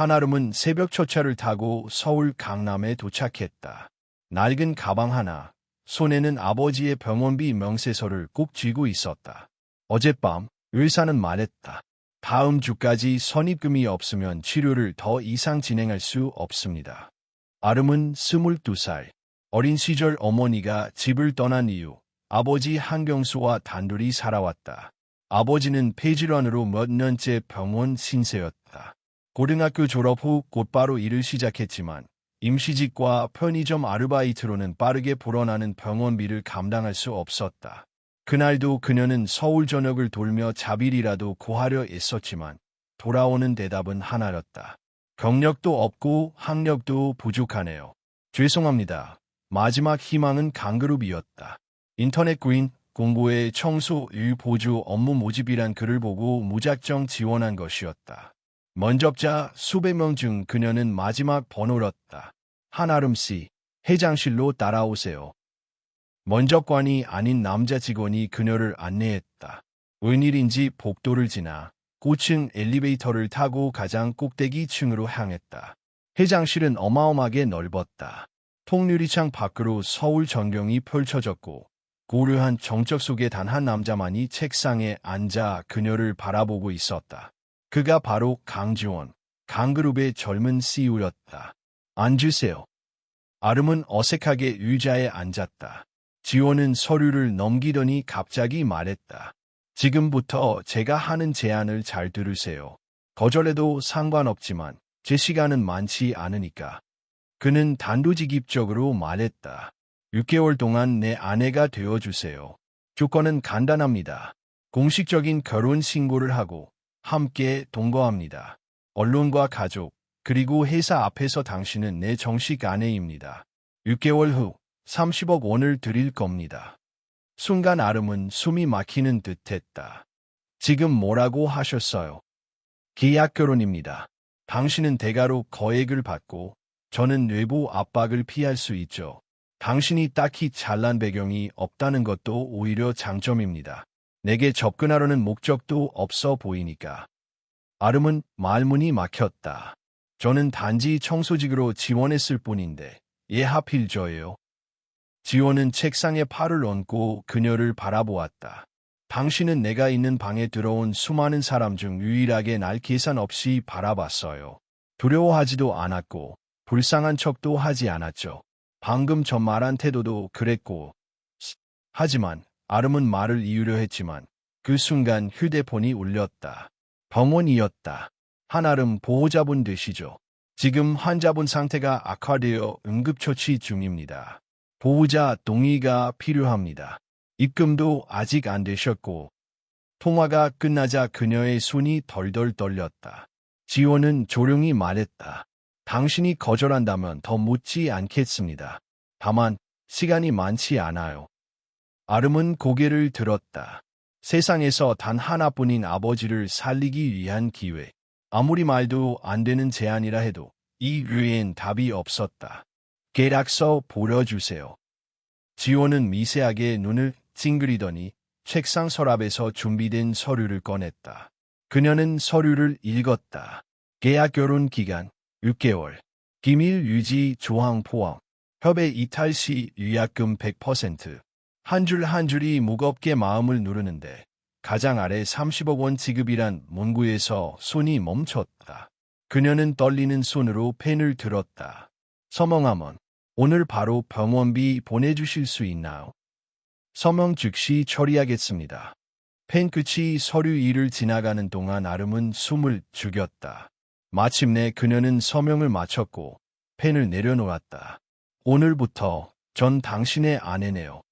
한아름은 새벽 첫차를 타고 서울 강남에 도착했다. 낡은 가방 하나, 손에는 아버지의 병원비 명세서를 꼭 쥐고 있었다. 어젯밤 의사는 말했다. 다음 주까지 선입금이 없으면 치료를 더 이상 진행할 수 없습니다. 아름은 22살. 어린 시절 어머니가 집을 떠난 이후 아버지 한경수와 단둘이 살아왔다. 아버지는 폐질환으로 몇 년째 병원 신세였다. 고등학교 졸업 후 곧바로 일을 시작했지만 임시직과 편의점 아르바이트로는 빠르게 불어나는 병원비를 감당할 수 없었다. 그날도 그녀는 서울 전역을 돌며 자비리라도 구하려 애썼지만 돌아오는 대답은 하나였다. 경력도 없고 학력도 부족하네요. 죄송합니다. 마지막 희망은 강그룹이었다. 인터넷 구인 공고에 청소 일 보조 업무 모집이란 글을 보고 무작정 지원한 것이었다. 면접자 수백 명 중 그녀는 마지막 번호였다. 한아름 씨, 회장실로 따라오세요. 면접관이 아닌 남자 직원이 그녀를 안내했다. 웬일인지 복도를 지나 고층 엘리베이터를 타고 가장 꼭대기 층으로 향했다. 회장실은 어마어마하게 넓었다. 통유리창 밖으로 서울 전경이 펼쳐졌고 고요한 정적 속에 단 한 남자만이 책상에 앉아 그녀를 바라보고 있었다. 그가 바로 강지원, 강그룹의 젊은 CEO였다. 앉으세요. 아름은 어색하게 의자에 앉았다. 지원은 서류를 넘기더니 갑자기 말했다. 지금부터 제가 하는 제안을 잘 들으세요. 거절해도 상관없지만 제 시간은 많지 않으니까. 그는 단도직입적으로 말했다. 6개월 동안 내 아내가 되어주세요. 조건은 간단합니다. 공식적인 결혼 신고를 하고 함께 동거합니다. 언론과 가족, 그리고 회사 앞에서 당신은 내 정식 아내입니다. 6개월 후 30억 원을 드릴 겁니다. 순간 아름은 숨이 막히는 듯 했다. 지금 뭐라고 하셨어요? 계약 결혼입니다. 당신은 대가로 거액을 받고 저는 외부 압박을 피할 수 있죠. 당신이 딱히 잘난 배경이 없다는 것도 오히려 장점입니다. 내게 접근하려는 목적도 없어 보이니까. 아름은 말문이 막혔다. 저는 단지 청소직으로 지원했을 뿐인데 예 하필 저예요. 지원은 책상에 팔을 얹고 그녀를 바라보았다. 당신은 내가 있는 방에 들어온 수많은 사람 중 유일하게 날 계산 없이 바라봤어요. 두려워하지도 않았고 불쌍한 척도 하지 않았죠. 방금 저 말한 태도도 그랬고. 하지만 아름은 말을 이으려 했지만 그 순간 휴대폰이 울렸다. 병원이었다. 한아름 보호자분 되시죠? 지금 환자분 상태가 악화되어 응급처치 중입니다. 보호자 동의가 필요합니다. 입금도 아직 안 되셨고. 통화가 끝나자 그녀의 손이 덜덜 떨렸다. 지원은 조용히 말했다. 당신이 거절한다면 더 묻지 않겠습니다. 다만 시간이 많지 않아요. 아름은 고개를 들었다. 세상에서 단 하나뿐인 아버지를 살리기 위한 기회. 아무리 말도 안 되는 제안이라 해도 이 외엔 답이 없었다. 계약서 보여주세요. 지원은 미세하게 눈을 찡그리더니 책상 서랍에서 준비된 서류를 꺼냈다. 그녀는 서류를 읽었다. 계약 결혼 기간 6개월. 기밀 유지 조항 포함. 협의 이탈 시 위약금 100%. 한 줄 한 줄이 무겁게 마음을 누르는데 가장 아래 30억 원 지급이란 문구에서 손이 멈췄다. 그녀는 떨리는 손으로 펜을 들었다. 서명함은 오늘 바로 병원비 보내주실 수 있나요? 서명 즉시 처리하겠습니다. 펜 끝이 서류 위를 지나가는 동안 아름은 숨을 죽였다. 마침내 그녀는 서명을 마쳤고 펜을 내려놓았다. 오늘부터 전 당신의 아내네요.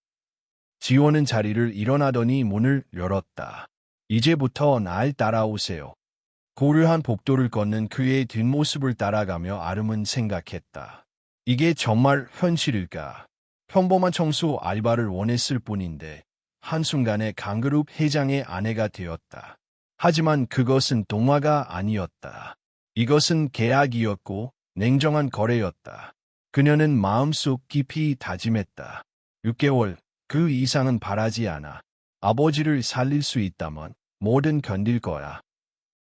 지원은 자리를 일어나더니 문을 열었다. 이제부터 날 따라오세요. 고요한 복도를 걷는 그의 뒷모습을 따라가며 아름은 생각했다. 이게 정말 현실일까? 평범한 청소 알바를 원했을 뿐인데 한순간에 강그룹 회장의 아내가 되었다. 하지만 그것은 동화가 아니었다. 이것은 계약이었고 냉정한 거래였다. 그녀는 마음속 깊이 다짐했다. 6개월, 그 이상은 바라지 않아. 아버지를 살릴 수 있다면 뭐든 견딜 거야.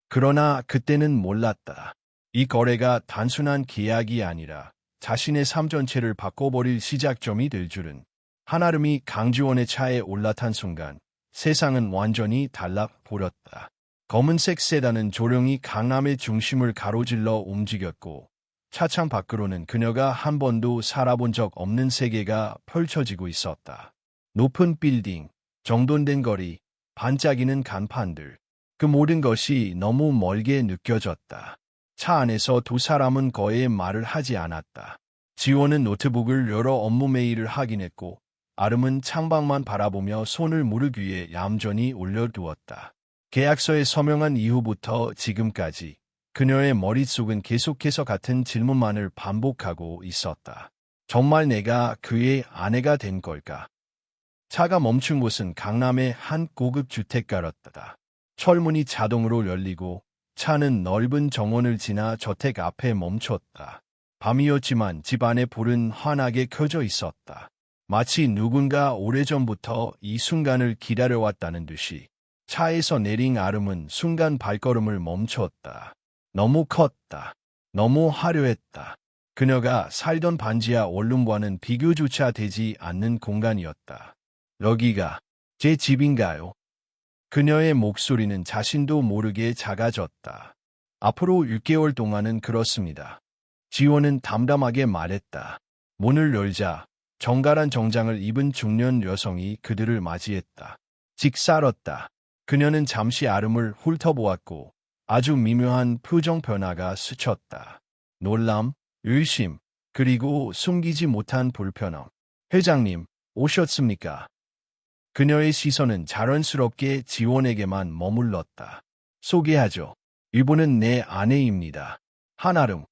그러나 그때는 몰랐다. 이 거래가 단순한 계약이 아니라 자신의 삶 전체를 바꿔버릴 시작점이 될 줄은. 한아름이 강지원의 차에 올라탄 순간 세상은 완전히 달라 보였다. 검은색 세단은 조용히 강남의 중심을 가로질러 움직였고 차창 밖으로는 그녀가 한 번도 살아본 적 없는 세계가 펼쳐지고 있었다. 높은 빌딩, 정돈된 거리, 반짝이는 간판들. 그 모든 것이 너무 멀게 느껴졌다. 차 안에서 두 사람은 거의 말을 하지 않았다. 지원은 노트북을 열어 업무 메일을 확인했고 아름은 창밖만 바라보며 손을 무릎 위에 얌전히 올려두었다. 계약서에 서명한 이후부터 지금까지 그녀의 머릿속은 계속해서 같은 질문만을 반복하고 있었다. 정말 내가 그의 아내가 된 걸까? 차가 멈춘 곳은 강남의 한 고급 주택가였다. 철문이 자동으로 열리고 차는 넓은 정원을 지나 저택 앞에 멈췄다. 밤이었지만 집 안의 불은 환하게 켜져 있었다. 마치 누군가 오래전부터 이 순간을 기다려왔다는 듯이 차에서 내린 아름은 순간 발걸음을 멈췄다. 너무 컸다. 너무 화려했다. 그녀가 살던 반지하 원룸과는 비교조차 되지 않는 공간이었다. 여기가 제 집인가요? 그녀의 목소리는 자신도 모르게 작아졌다. 앞으로 6개월 동안은 그렇습니다. 지원은 담담하게 말했다. 문을 열자 정갈한 정장을 입은 중년 여성이 그들을 맞이했다. 직살었다. 그녀는 잠시 아름을 훑어보았고 아주 미묘한 표정 변화가 스쳤다. 놀람, 의심, 그리고 숨기지 못한 불편함. 회장님, 오셨습니까? 그녀의 시선은 자연스럽게 지원에게만 머물렀다. 소개하죠. 이분은 내 아내입니다. 한아름.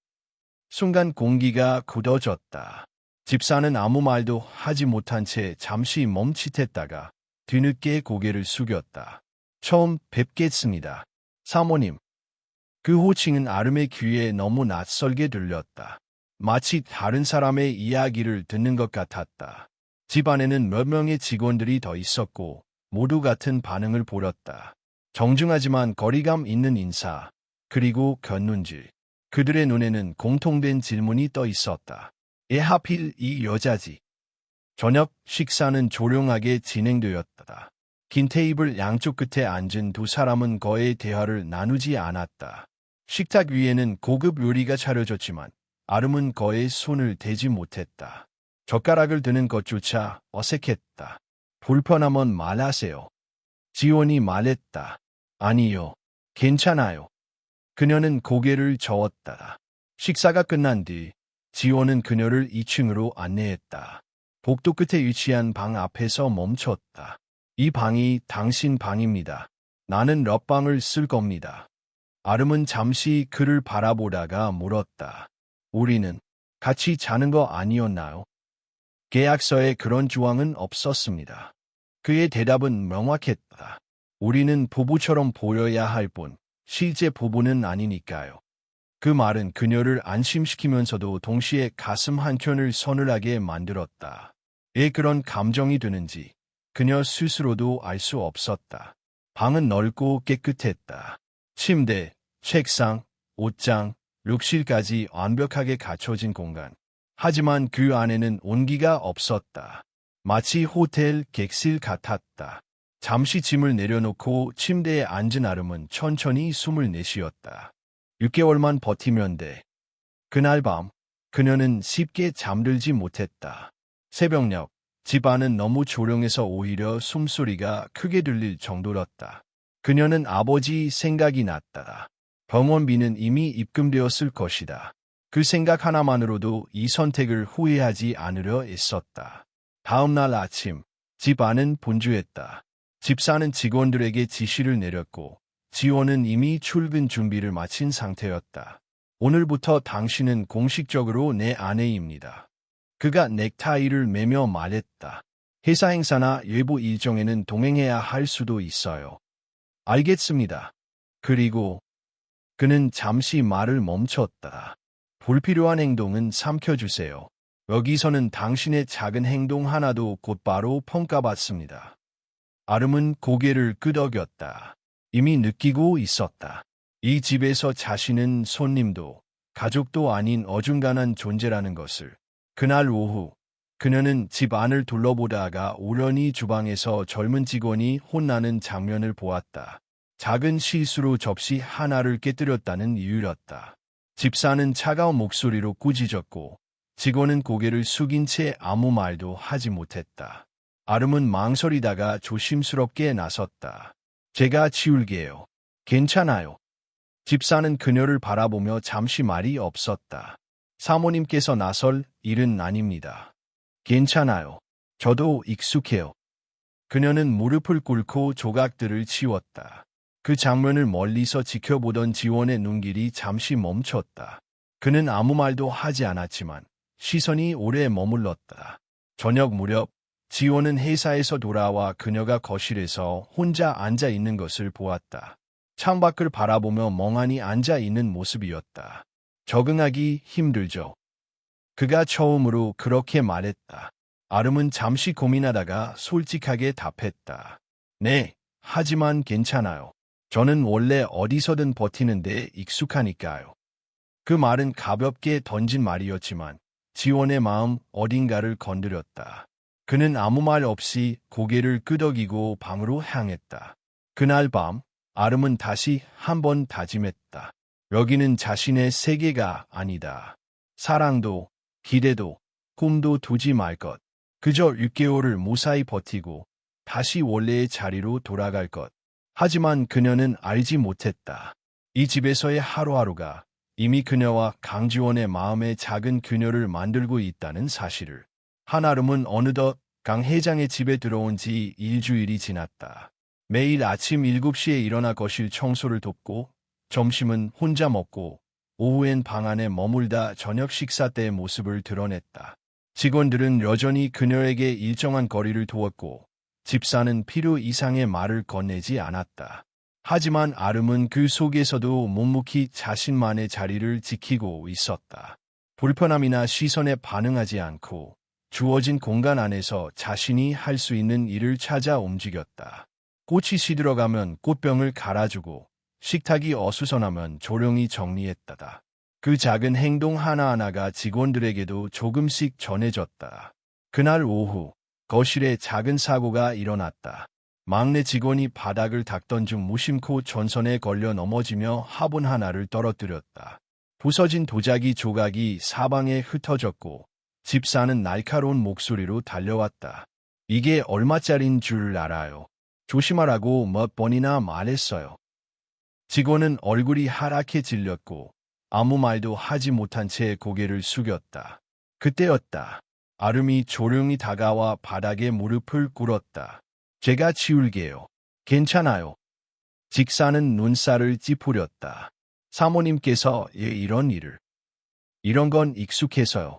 순간 공기가 굳어졌다. 집사는 아무 말도 하지 못한 채 잠시 멈칫했다가 뒤늦게 고개를 숙였다. 처음 뵙겠습니다. 사모님. 그 호칭은 아름의 귀에 너무 낯설게 들렸다. 마치 다른 사람의 이야기를 듣는 것 같았다. 집 안에는 몇 명의 직원들이 더 있었고 모두 같은 반응을 보였다. 정중하지만 거리감 있는 인사, 그리고 곁눈질. 그들의 눈에는 공통된 질문이 떠 있었다. 왜 하필 이 여자지? 저녁 식사는 조용하게 진행되었다. 긴 테이블 양쪽 끝에 앉은 두 사람은 거의 대화를 나누지 않았다. 식탁 위에는 고급 요리가 차려졌지만 아름은 거의 손을 대지 못했다. 젓가락을 드는 것조차 어색했다. 불편하면 말하세요. 지원이 말했다. 아니요. 괜찮아요. 그녀는 고개를 저었다. 식사가 끝난 뒤 지원은 그녀를 2층으로 안내했다. 복도 끝에 위치한 방 앞에서 멈췄다. 이 방이 당신 방입니다. 나는 옆방을 쓸 겁니다. 아름은 잠시 그를 바라보다가 물었다. 우리는 같이 자는 거 아니었나요? 계약서에 그런 조항은 없었습니다. 그의 대답은 명확했다. 우리는 부부처럼 보여야 할 뿐, 실제 부부는 아니니까요. 그 말은 그녀를 안심시키면서도 동시에 가슴 한켠을 서늘하게 만들었다. 왜 그런 감정이 드는지 그녀 스스로도 알 수 없었다. 방은 넓고 깨끗했다. 침대, 책상, 옷장, 욕실까지 완벽하게 갖춰진 공간. 하지만 그 안에는 온기가 없었다. 마치 호텔 객실 같았다. 잠시 짐을 내려놓고 침대에 앉은 아름은 천천히 숨을 내쉬었다. 6개월만 버티면 돼. 그날 밤 그녀는 쉽게 잠들지 못했다. 새벽녘 집안은 너무 조용해서 오히려 숨소리가 크게 들릴 정도였다. 그녀는 아버지 생각이 났다. 병원비는 이미 입금되었을 것이다. 그 생각 하나만으로도 이 선택을 후회하지 않으려 애썼다. 다음 날 아침 집 안은 분주했다. 집사는 직원들에게 지시를 내렸고 지원은 이미 출근 준비를 마친 상태였다. 오늘부터 당신은 공식적으로 내 아내입니다. 그가 넥타이를 매며 말했다. 회사 행사나 외부 일정에는 동행해야 할 수도 있어요. 알겠습니다. 그리고 그는 잠시 말을 멈췄다. 불필요한 행동은 삼켜주세요. 여기서는 당신의 작은 행동 하나도 곧바로 평가받습니다. 아름은 고개를 끄덕였다. 이미 느끼고 있었다. 이 집에서 자신은 손님도 가족도 아닌 어중간한 존재라는 것을. 그날 오후 그녀는 집 안을 둘러보다가 우연히 주방에서 젊은 직원이 혼나는 장면을 보았다. 작은 실수로 접시 하나를 깨뜨렸다는 이유였다. 집사는 차가운 목소리로 꾸짖었고 직원은 고개를 숙인 채 아무 말도 하지 못했다. 아름은 망설이다가 조심스럽게 나섰다. 제가 치울게요. 괜찮아요. 집사는 그녀를 바라보며 잠시 말이 없었다. 사모님께서 나설 일은 아닙니다. 괜찮아요. 저도 익숙해요. 그녀는 무릎을 꿇고 조각들을 치웠다. 그 장면을 멀리서 지켜보던 지원의 눈길이 잠시 멈췄다. 그는 아무 말도 하지 않았지만 시선이 오래 머물렀다. 저녁 무렵 지원은 회사에서 돌아와 그녀가 거실에서 혼자 앉아 있는 것을 보았다. 창밖을 바라보며 멍하니 앉아 있는 모습이었다. 적응하기 힘들죠. 그가 처음으로 그렇게 말했다. 아름은 잠시 고민하다가 솔직하게 답했다. 네, 하지만 괜찮아요. 저는 원래 어디서든 버티는데 익숙하니까요. 그 말은 가볍게 던진 말이었지만 지원의 마음 어딘가를 건드렸다. 그는 아무 말 없이 고개를 끄덕이고 방으로 향했다. 그날 밤 아름은 다시 한번 다짐했다. 여기는 자신의 세계가 아니다. 사랑도 기대도 꿈도 두지 말 것. 그저 6개월을 무사히 버티고 다시 원래의 자리로 돌아갈 것. 하지만 그녀는 알지 못했다. 이 집에서의 하루하루가 이미 그녀와 강지원의 마음에 작은 균열을 만들고 있다는 사실을. 한아름은 어느덧 강 회장의 집에 들어온 지 일주일이 지났다. 매일 아침 7시에 일어나 거실 청소를 돕고 점심은 혼자 먹고 오후엔 방 안에 머물다 저녁 식사 때의 모습을 드러냈다. 직원들은 여전히 그녀에게 일정한 거리를 두었고 집사는 필요 이상의 말을 건네지 않았다. 하지만 아름은 그 속에서도 묵묵히 자신만의 자리를 지키고 있었다. 불편함이나 시선에 반응하지 않고 주어진 공간 안에서 자신이 할 수 있는 일을 찾아 움직였다. 꽃이 시들어가면 꽃병을 갈아주고 식탁이 어수선하면 조용히 정리했다. 그 작은 행동 하나하나가 직원들에게도 조금씩 전해졌다. 그날 오후 거실에 작은 사고가 일어났다. 막내 직원이 바닥을 닦던 중 무심코 전선에 걸려 넘어지며 화분 하나를 떨어뜨렸다. 부서진 도자기 조각이 사방에 흩어졌고 집사는 날카로운 목소리로 달려왔다. 이게 얼마짜린 줄 알아요? 조심하라고 몇 번이나 말했어요. 직원은 얼굴이 하얗게 질렸고 아무 말도 하지 못한 채 고개를 숙였다. 그때였다. 아름이 조용히 다가와 바닥에 무릎을 꿇었다. 제가 치울게요. 괜찮아요. 직사는 눈살을 찌푸렸다. 사모님께서 이런 일을. 이런 건 익숙해서요.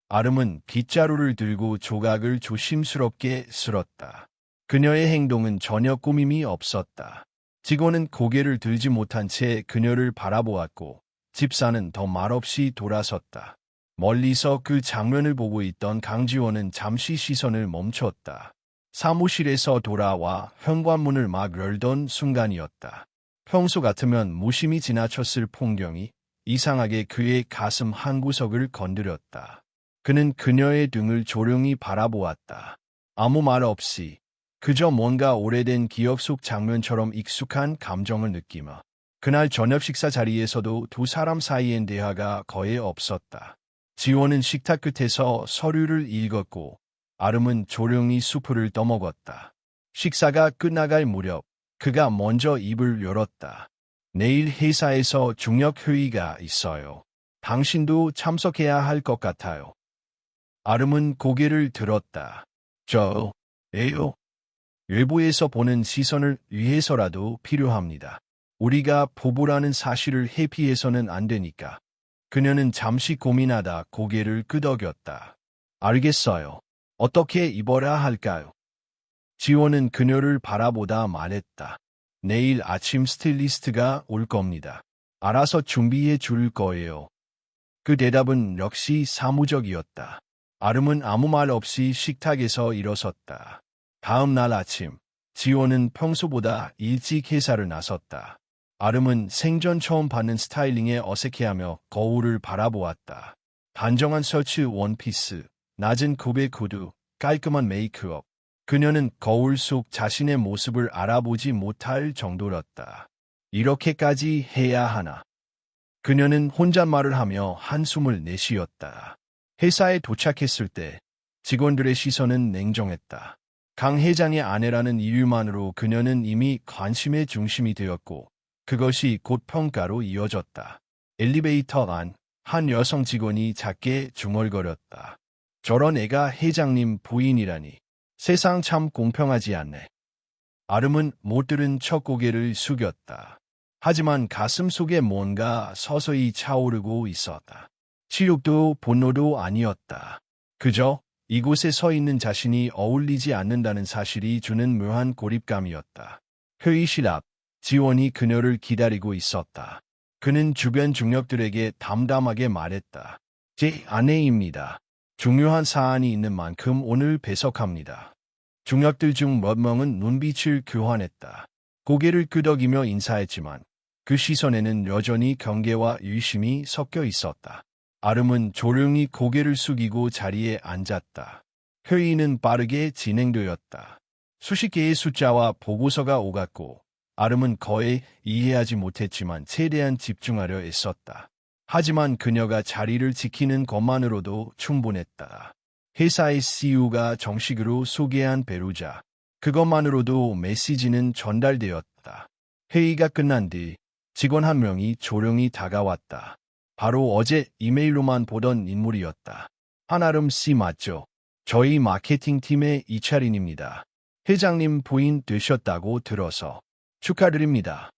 아름은 빗자루를 들고 조각을 조심스럽게 쓸었다. 그녀의 행동은 전혀 꾸밈이 없었다. 직원은 고개를 들지 못한 채 그녀를 바라보았고 집사는 더 말없이 돌아섰다. 멀리서 그 장면을 보고 있던 강지원은 잠시 시선을 멈췄다. 사무실에서 돌아와 현관문을 막 열던 순간이었다. 평소 같으면 무심히 지나쳤을 풍경이 이상하게 그의 가슴 한구석을 건드렸다. 그는 그녀의 등을 조용히 바라보았다. 아무 말 없이 그저 뭔가 오래된 기억 속 장면처럼 익숙한 감정을 느끼며 그날 저녁 식사 자리에서도 두 사람 사이엔 대화가 거의 없었다. 지원은 식탁 끝에서 서류를 읽었고 아름은 조용히 수프를 떠먹었다. 식사가 끝나갈 무렵 그가 먼저 입을 열었다. 내일 회사에서 중요한 회의가 있어요. 당신도 참석해야 할 것 같아요. 아름은 고개를 들었다. 저예요. 외부에서 보는 시선을 위해서라도 필요합니다. 우리가 부부라는 사실을 회피해서는 안 되니까. 그녀는 잠시 고민하다 고개를 끄덕였다. 알겠어요. 어떻게 입어야 할까요? 지원은 그녀를 바라보다 말했다. 내일 아침 스타일리스트가 올 겁니다. 알아서 준비해 줄 거예요. 그 대답은 역시 사무적이었다. 아름은 아무 말 없이 식탁에서 일어섰다. 다음 날 아침, 지원은 평소보다 일찍 회사를 나섰다. 아름은 생전 처음 받는 스타일링에 어색해하며 거울을 바라보았다. 단정한 셔츠 원피스, 낮은 굽의 구두, 깔끔한 메이크업. 그녀는 거울 속 자신의 모습을 알아보지 못할 정도였다. 이렇게까지 해야 하나? 그녀는 혼잣말을 하며 한숨을 내쉬었다. 회사에 도착했을 때 직원들의 시선은 냉정했다. 강 회장의 아내라는 이유만으로 그녀는 이미 관심의 중심이 되었고 그것이 곧 평가로 이어졌다. 엘리베이터 안 한 여성 직원이 작게 중얼거렸다. 저런 애가 회장님 부인이라니. 세상 참 공평하지 않네. 아름은 못 들은 척 고개를 숙였다. 하지만 가슴 속에 뭔가 서서히 차오르고 있었다. 치욕도 분노도 아니었다. 그저 이곳에 서 있는 자신이 어울리지 않는다는 사실이 주는 묘한 고립감이었다. 회의실 앞 지원이 그녀를 기다리고 있었다. 그는 주변 중력들에게 담담하게 말했다. 제 아내입니다. 중요한 사안이 있는 만큼 오늘 배석합니다. 중력들 중 몇 명은 눈빛을 교환했다. 고개를 끄덕이며 인사했지만 그 시선에는 여전히 경계와 의심이 섞여 있었다. 아름은 조용히 고개를 숙이고 자리에 앉았다. 회의는 빠르게 진행되었다. 수십 개의 숫자와 보고서가 오갔고 아름은 거의 이해하지 못했지만 최대한 집중하려 애썼다. 하지만 그녀가 자리를 지키는 것만으로도 충분했다. 회사의 CEO가 정식으로 소개한 배우자. 그것만으로도 메시지는 전달되었다. 회의가 끝난 뒤 직원 한 명이 조용히 다가왔다. 바로 어제 이메일로만 보던 인물이었다. 한아름 씨 맞죠? 저희 마케팅팀의 이차린입니다. 회장님 부인 되셨다고 들어서 축하드립니다.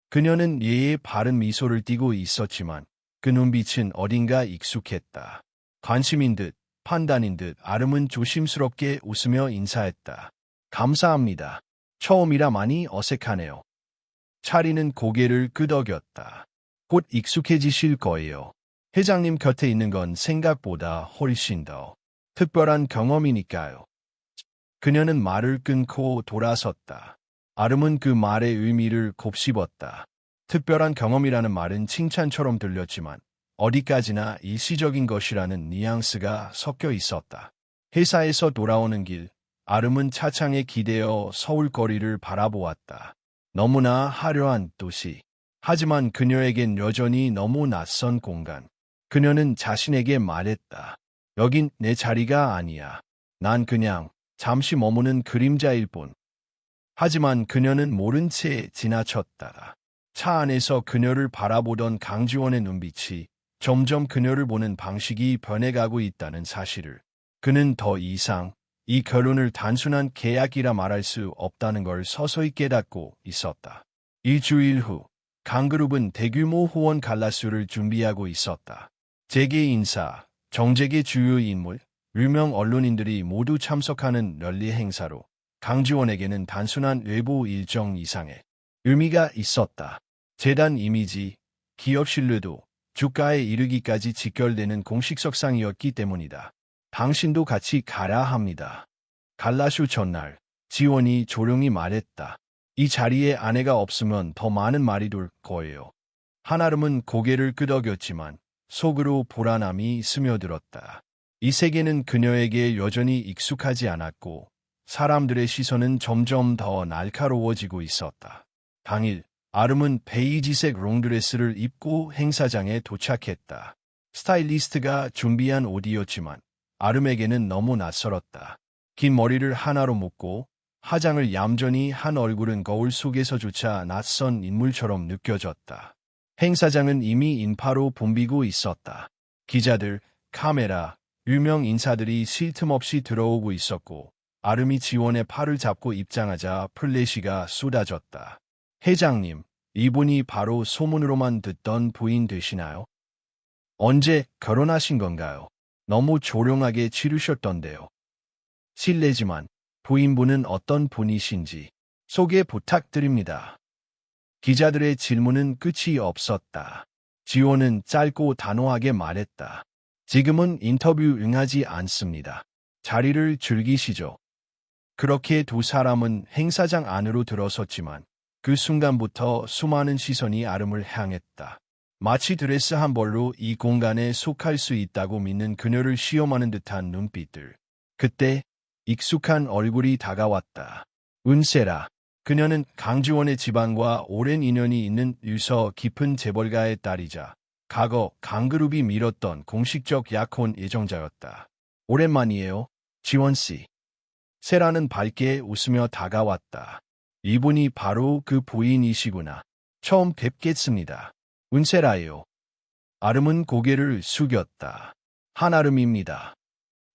그녀는 예의 바른 미소를 띠고 있었지만 그 눈빛은 어딘가 익숙했다. 관심인 듯 판단인 듯 아름은 조심스럽게 웃으며 인사했다. 감사합니다. 처음이라 많이 어색하네요. 차리는 고개를 끄덕였다. 곧 익숙해지실 거예요. 회장님 곁에 있는 건 생각보다 훨씬 더 특별한 경험이니까요. 그녀는 말을 끊고 돌아섰다. 아름은 그 말의 의미를 곱씹었다. 특별한 경험이라는 말은 칭찬처럼 들렸지만 어디까지나 일시적인 것이라는 뉘앙스가 섞여 있었다. 회사에서 돌아오는 길, 아름은 차창에 기대어 서울 거리를 바라보았다. 너무나 화려한 도시. 하지만 그녀에겐 여전히 너무 낯선 공간. 그녀는 자신에게 말했다. 여긴 내 자리가 아니야. 난 그냥 잠시 머무는 그림자일 뿐. 하지만 그녀는 모른 채 지나쳤다. 차 안에서 그녀를 바라보던 강지원의 눈빛이 점점 그녀를 보는 방식이 변해가고 있다는 사실을 그는 더 이상 이 결혼을 단순한 계약이라 말할 수 없다는 걸 서서히 깨닫고 있었다. 일주일 후 강그룹은 대규모 후원 갈라쇼를 준비하고 있었다. 재계 인사, 정재계 주요 인물, 유명 언론인들이 모두 참석하는 랠리 행사로 강지원에게는 단순한 외부 일정 이상의 의미가 있었다. 재단 이미지, 기업 신뢰도, 주가에 이르기까지 직결되는 공식석상이었기 때문이다. 당신도 같이 가야 합니다. 갈라쇼 전날, 지원이 조용히 말했다. 이 자리에 아내가 없으면 더 많은 말이 돌 거예요. 한아름은 고개를 끄덕였지만 속으로 불안함이 스며들었다. 이 세계는 그녀에게 여전히 익숙하지 않았고 사람들의 시선은 점점 더 날카로워지고 있었다. 당일, 아름은 베이지색 롱드레스를 입고 행사장에 도착했다. 스타일리스트가 준비한 옷이었지만 아름에게는 너무 낯설었다. 긴 머리를 하나로 묶고 화장을 얌전히 한 얼굴은 거울 속에서조차 낯선 인물처럼 느껴졌다. 행사장은 이미 인파로 붐비고 있었다. 기자들, 카메라, 유명 인사들이 쉴 틈 없이 들어오고 있었고 아름이 지원의 팔을 잡고 입장하자 플래시가 쏟아졌다. 회장님, 이분이 바로 소문으로만 듣던 부인 되시나요? 언제 결혼하신 건가요? 너무 조용하게 치르셨던데요. 실례지만 부인분은 어떤 분이신지 소개 부탁드립니다. 기자들의 질문은 끝이 없었다. 지원은 짧고 단호하게 말했다. 지금은 인터뷰 응하지 않습니다. 자리를 즐기시죠. 그렇게 두 사람은 행사장 안으로 들어섰지만 그 순간부터 수많은 시선이 아름을 향했다. 마치 드레스 한 벌로 이 공간에 속할 수 있다고 믿는 그녀를 시험하는 듯한 눈빛들. 그때 익숙한 얼굴이 다가왔다. 은세라. 그녀는 강지원의 집안과 오랜 인연이 있는 유서 깊은 재벌가의 딸이자 과거 강그룹이 밀었던 공식적 약혼 예정자였다. 오랜만이에요, 지원씨. 세라는 밝게 웃으며 다가왔다. 이분이 바로 그 부인이시구나. 처음 뵙겠습니다. 은세라예요. 아름은 고개를 숙였다. 한아름입니다.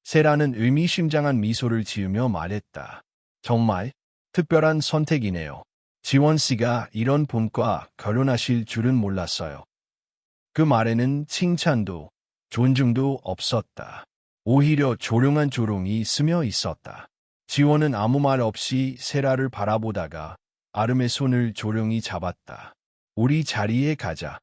세라는 의미심장한 미소를 지으며 말했다. 정말 특별한 선택이네요. 지원씨가 이런 분과 결혼하실 줄은 몰랐어요. 그 말에는 칭찬도 존중도 없었다. 오히려 조용한 조롱이 스며 있었다. 지원은 아무 말 없이 세라를 바라보다가 아름의 손을 조용히 잡았다. 우리 자리에 가자.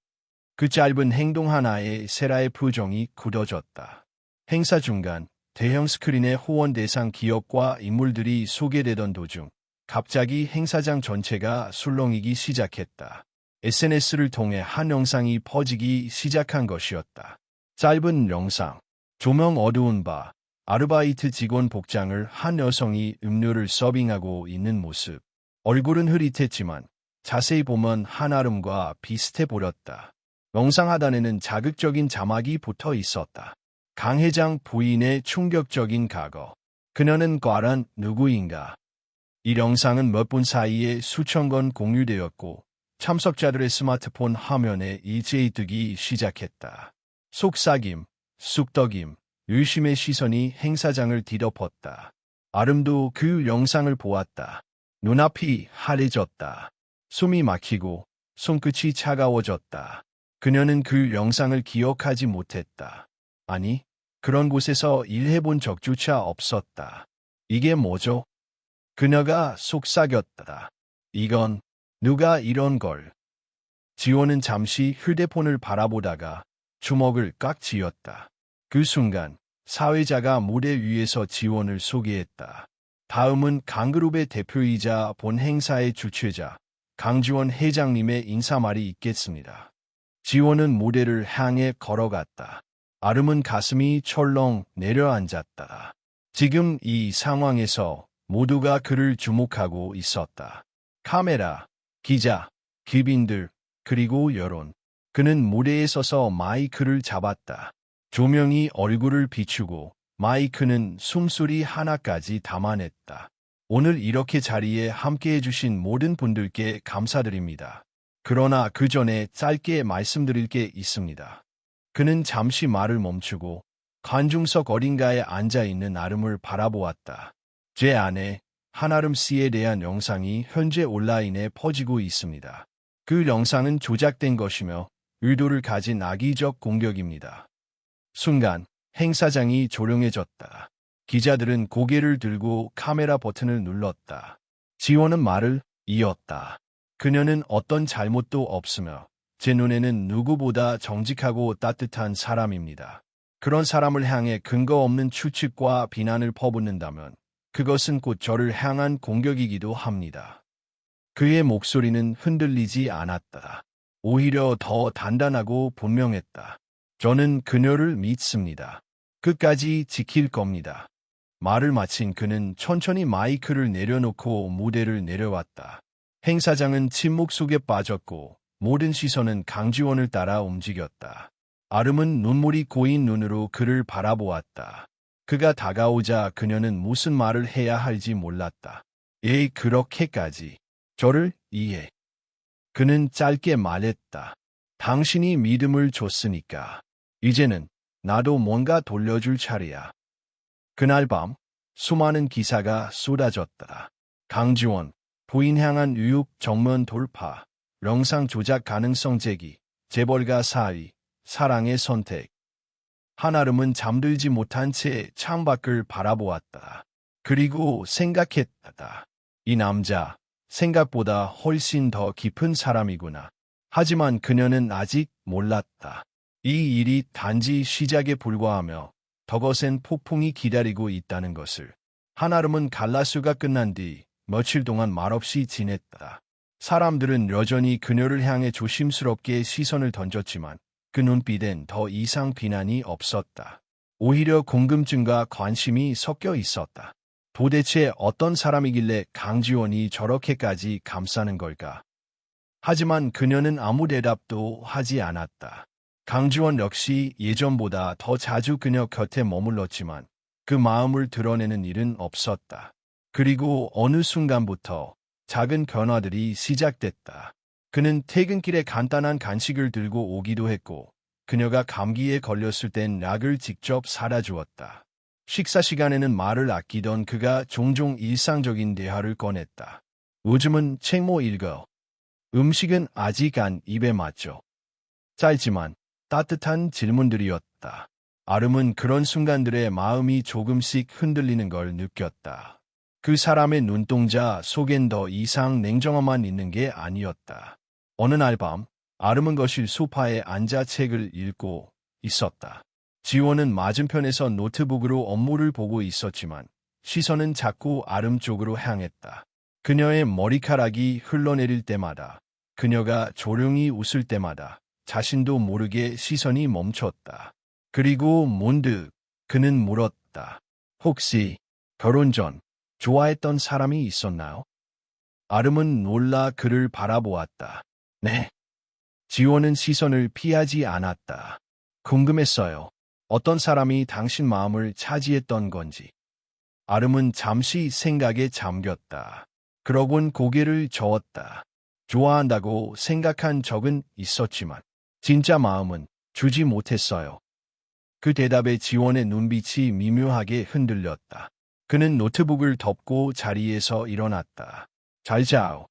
그 짧은 행동 하나에 세라의 표정이 굳어졌다. 행사 중간 대형 스크린에 호원 대상 기업과 인물들이 소개되던 도중 갑자기 행사장 전체가 술렁이기 시작했다. SNS를 통해 한 영상이 퍼지기 시작한 것이었다. 짧은 영상, 조명 어두운 바, 아르바이트 직원 복장을 한 여성이 음료를 서빙하고 있는 모습. 얼굴은 흐릿했지만 자세히 보면 한아름과 비슷해 보였다. 영상 하단에는 자극적인 자막이 붙어 있었다. 강 회장 부인의 충격적인 과거. 그녀는 과연 누구인가? 이 영상은 몇 분 사이에 수천 건 공유되었고 참석자들의 스마트폰 화면에 일제히 뜨기 시작했다. 속삭임, 쑥덕임, 의심의 시선이 행사장을 뒤덮었다. 아름도 그 영상을 보았다. 눈앞이 하얘졌다. 숨이 막히고 손끝이 차가워졌다. 그녀는 그 영상을 기억하지 못했다. 아니, 그런 곳에서 일해본 적조차 없었다. 이게 뭐죠? 그녀가 속삭였다. 이건 누가 이런 걸. 지원은 잠시 휴대폰을 바라보다가 주먹을 꽉 쥐었다. 그 순간 사회자가 무대 위에서 지원을 소개했다. 다음은 강그룹의 대표이자 본 행사의 주최자 강지원 회장님의 인사말이 있겠습니다. 지원은 무대를 향해 걸어갔다. 아름은 가슴이 철렁 내려앉았다. 지금 이 상황에서 모두가 그를 주목하고 있었다. 카메라, 기자, 귀빈들, 그리고 여론. 그는 무대에 서서 마이크를 잡았다. 조명이 얼굴을 비추고 마이크는 숨소리 하나까지 담아냈다. 오늘 이렇게 자리에 함께해 주신 모든 분들께 감사드립니다. 그러나 그 전에 짧게 말씀드릴 게 있습니다. 그는 잠시 말을 멈추고 관중석 어딘가에 앉아있는 아름을 바라보았다. 제 아내 한아름 씨에 대한 영상이 현재 온라인에 퍼지고 있습니다. 그 영상은 조작된 것이며 의도를 가진 악의적 공격입니다. 순간 행사장이 조용해졌다. 기자들은 고개를 들고 카메라 버튼을 눌렀다. 지원은 말을 이었다. 그녀는 어떤 잘못도 없으며 제 눈에는 누구보다 정직하고 따뜻한 사람입니다. 그런 사람을 향해 근거 없는 추측과 비난을 퍼붓는다면 그것은 곧 저를 향한 공격이기도 합니다. 그의 목소리는 흔들리지 않았다. 오히려 더 단단하고 분명했다. 저는 그녀를 믿습니다. 끝까지 지킬 겁니다. 말을 마친 그는 천천히 마이크를 내려놓고 무대를 내려왔다. 행사장은 침묵 속에 빠졌고 모든 시선은 강지원을 따라 움직였다. 아름은 눈물이 고인 눈으로 그를 바라보았다. 그가 다가오자 그녀는 무슨 말을 해야 할지 몰랐다. 그렇게까지 저를 이해. 그는 짧게 말했다. 당신이 믿음을 줬으니까. 이제는 나도 뭔가 돌려줄 차례야. 그날 밤 수많은 기사가 쏟아졌다. 강지원, 부인 향한 의혹 정면 돌파, 영상 조작 가능성 제기, 재벌가 사위, 사랑의 선택. 한아름은 잠들지 못한 채 창밖을 바라보았다. 그리고 생각했다. 이 남자, 생각보다 훨씬 더 깊은 사람이구나. 하지만 그녀는 아직 몰랐다. 이 일이 단지 시작에 불과하며 더 거센 폭풍이 기다리고 있다는 것을. 한아름은 갈라수가 끝난 뒤 며칠 동안 말없이 지냈다. 사람들은 여전히 그녀를 향해 조심스럽게 시선을 던졌지만 그 눈빛엔 더 이상 비난이 없었다. 오히려 궁금증과 관심이 섞여 있었다. 도대체 어떤 사람이길래 강지원이 저렇게까지 감싸는 걸까? 하지만 그녀는 아무 대답도 하지 않았다. 강지원 역시 예전보다 더 자주 그녀 곁에 머물렀지만 그 마음을 드러내는 일은 없었다. 그리고 어느 순간부터 작은 변화들이 시작됐다. 그는 퇴근길에 간단한 간식을 들고 오기도 했고, 그녀가 감기에 걸렸을 땐 약을 직접 사다 주었다. 식사 시간에는 말을 아끼던 그가 종종 일상적인 대화를 꺼냈다. 요즘은 책 뭐 읽어? 음식은 아직 안 입에 맞죠? 짧지만 따뜻한 질문들이었다. 아름은 그런 순간들에 마음이 조금씩 흔들리는 걸 느꼈다. 그 사람의 눈동자 속엔 더 이상 냉정함만 있는 게 아니었다. 어느 날 밤, 아름은 거실 소파에 앉아 책을 읽고 있었다. 지원은 맞은편에서 노트북으로 업무를 보고 있었지만 시선은 자꾸 아름 쪽으로 향했다. 그녀의 머리카락이 흘러내릴 때마다, 그녀가 조용히 웃을 때마다 자신도 모르게 시선이 멈췄다. 그리고 문득 그는 물었다. 혹시 결혼 전 좋아했던 사람이 있었나요? 아름은 놀라 그를 바라보았다. 네. 지원은 시선을 피하지 않았다. 궁금했어요. 어떤 사람이 당신 마음을 차지했던 건지. 아름은 잠시 생각에 잠겼다. 그러곤 고개를 저었다. 좋아한다고 생각한 적은 있었지만 진짜 마음은 주지 못했어요. 그 대답에 지원의 눈빛이 미묘하게 흔들렸다. 그는 노트북을 덮고 자리에서 일어났다. 잘 자오.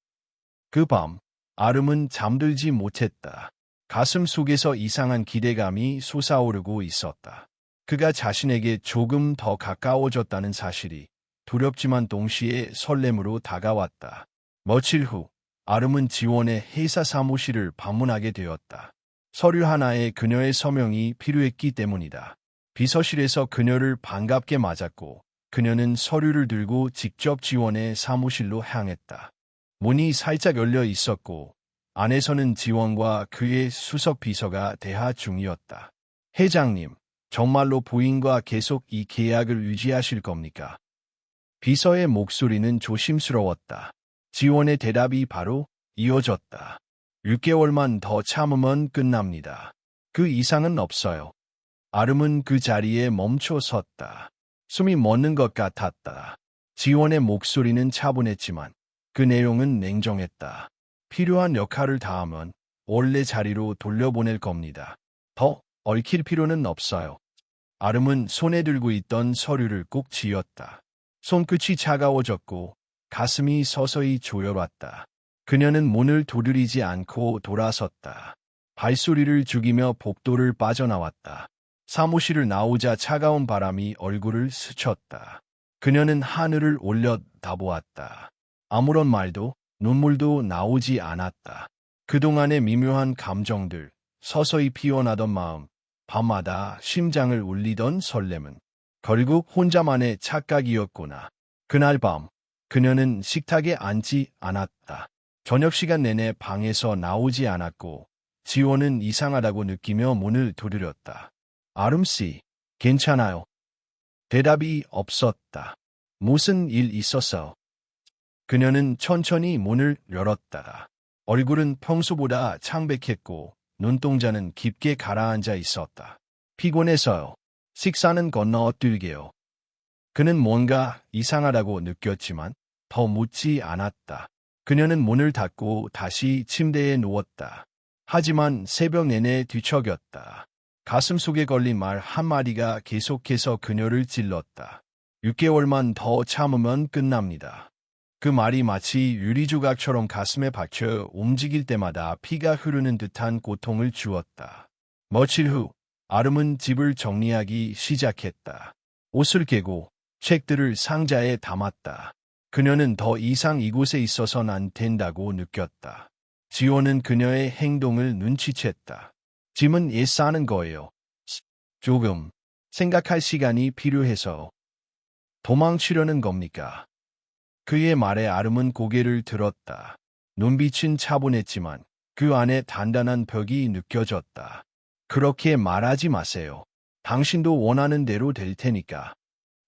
그 밤, 아름은 잠들지 못했다. 가슴 속에서 이상한 기대감이 솟아오르고 있었다. 그가 자신에게 조금 더 가까워졌다는 사실이 두렵지만 동시에 설렘으로 다가왔다. 며칠 후, 아름은 지원의 회사 사무실을 방문하게 되었다. 서류 하나에 그녀의 서명이 필요했기 때문이다. 비서실에서 그녀를 반갑게 맞았고, 그녀는 서류를 들고 직접 지원의 사무실로 향했다. 문이 살짝 열려 있었고, 안에서는 지원과 그의 수석 비서가 대화 중이었다. 회장님, 정말로 부인과 계속 이 계약을 유지하실 겁니까? 비서의 목소리는 조심스러웠다. 지원의 대답이 바로 이어졌다. 6개월만 더 참으면 끝납니다. 그 이상은 없어요. 아름은 그 자리에 멈춰 섰다. 숨이 멎는 것 같았다. 지원의 목소리는 차분했지만 그 내용은 냉정했다. 필요한 역할을 다하면 원래 자리로 돌려보낼 겁니다. 더 얽힐 필요는 없어요. 아름은 손에 들고 있던 서류를 꾹 쥐었다. 손끝이 차가워졌고 가슴이 서서히 조여왔다. 그녀는 문을 두드리지 않고 돌아섰다. 발소리를 죽이며 복도를 빠져나왔다. 사무실을 나오자 차가운 바람이 얼굴을 스쳤다. 그녀는 하늘을 올려다보았다. 아무런 말도 눈물도 나오지 않았다. 그동안의 미묘한 감정들, 서서히 피어나던 마음, 밤마다 심장을 울리던 설렘은 결국 혼자만의 착각이었구나. 그날 밤, 그녀는 식탁에 앉지 않았다. 저녁 시간 내내 방에서 나오지 않았고, 지원은 이상하다고 느끼며 문을 두드렸다. 아름씨, 괜찮아요. 대답이 없었다. 무슨 일 있었어? 그녀는 천천히 문을 열었다. 얼굴은 평소보다 창백했고 눈동자는 깊게 가라앉아 있었다. 피곤해서요. 식사는 건너뛸게요. 그는 뭔가 이상하다고 느꼈지만 더 묻지 않았다. 그녀는 문을 닫고 다시 침대에 누웠다. 하지만 새벽 내내 뒤척였다. 가슴속에 걸린 말 한마디가 계속해서 그녀를 찔렀다. 6개월만 더 참으면 끝납니다. 그 말이 마치 유리조각처럼 가슴에 박혀 움직일 때마다 피가 흐르는 듯한 고통을 주었다. 며칠 후, 아름은 집을 정리하기 시작했다. 옷을 개고 책들을 상자에 담았다. 그녀는 더 이상 이곳에 있어선 안 된다고 느꼈다. 지호는 그녀의 행동을 눈치챘다. 짐은 애 싸는 거예요. 조금 생각할 시간이 필요해서. 도망치려는 겁니까? 그의 말에 아름은 고개를 들었다. 눈빛은 차분했지만 그 안에 단단한 벽이 느껴졌다. 그렇게 말하지 마세요. 당신도 원하는 대로 될 테니까.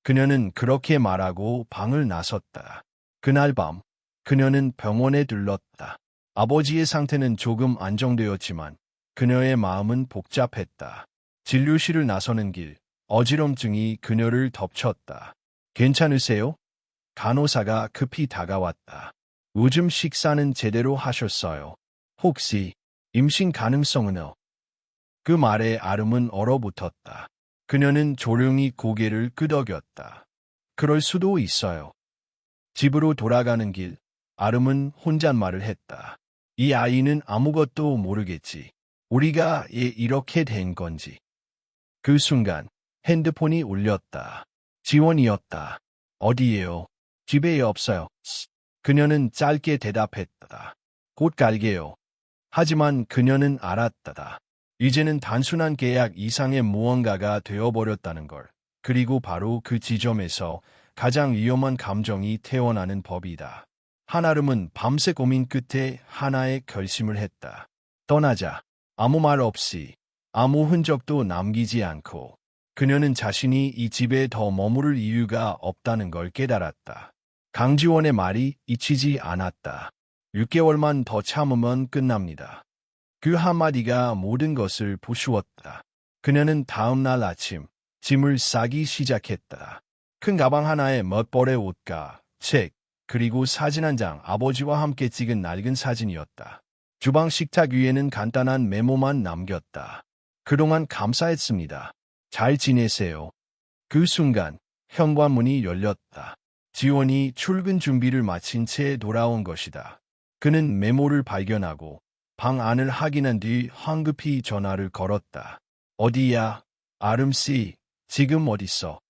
그녀는 그렇게 말하고 방을 나섰다. 그날 밤 그녀는 병원에 들렀다. 아버지의 상태는 조금 안정되었지만 그녀의 마음은 복잡했다. 진료실을 나서는 길, 어지럼증이 그녀를 덮쳤다. 괜찮으세요? 간호사가 급히 다가왔다. 요즘 식사는 제대로 하셨어요? 혹시 임신 가능성은요? 그 말에 아름은 얼어붙었다. 그녀는 조용히 고개를 끄덕였다. 그럴 수도 있어요. 집으로 돌아가는 길, 아름은 혼잣말을 했다. 이 아이는 아무것도 모르겠지. 우리가 이렇게 된 건지. 그 순간 핸드폰이 울렸다. 지원이었다. 어디에요? 집에 없어요. 그녀는 짧게 대답했다. 곧 갈게요. 하지만 그녀는 알았다. 이제는 단순한 계약 이상의 무언가가 되어버렸다는 걸. 그리고 바로 그 지점에서 가장 위험한 감정이 태어나는 법이다. 한아름은 밤새 고민 끝에 하나의 결심을 했다. 떠나자. 아무 말 없이, 아무 흔적도 남기지 않고. 그녀는 자신이 이 집에 더 머무를 이유가 없다는 걸 깨달았다. 강지원의 말이 잊히지 않았다. 6개월만 더 참으면 끝납니다. 그 한마디가 모든 것을 부수었다. 그녀는 다음 날 아침 짐을 싸기 시작했다. 큰 가방 하나에 몇 벌의 옷과 책, 그리고 사진 한 장, 아버지와 함께 찍은 낡은 사진이었다. 주방 식탁 위에는 간단한 메모만 남겼다. 그동안 감사했습니다. 잘 지내세요. 그 순간 현관문이 열렸다. 지원이 출근 준비를 마친 채 돌아온 것이다. 그는 메모를 발견하고 방 안을 확인한 뒤 황급히 전화를 걸었다. 어디야? 아름씨, 지금 어딨어?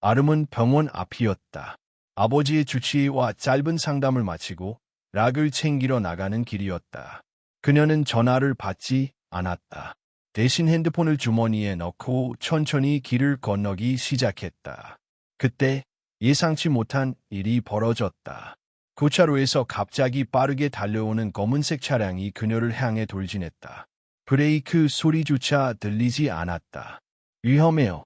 아름은 병원 앞이었다. 아버지의 주치의와 짧은 상담을 마치고 락을 챙기러 나가는 길이었다. 그녀는 전화를 받지 않았다. 대신 핸드폰을 주머니에 넣고 천천히 길을 건너기 시작했다. 그때 예상치 못한 일이 벌어졌다. 고차로에서 갑자기 빠르게 달려오는 검은색 차량이 그녀를 향해 돌진했다. 브레이크 소리조차 들리지 않았다. 위험해요.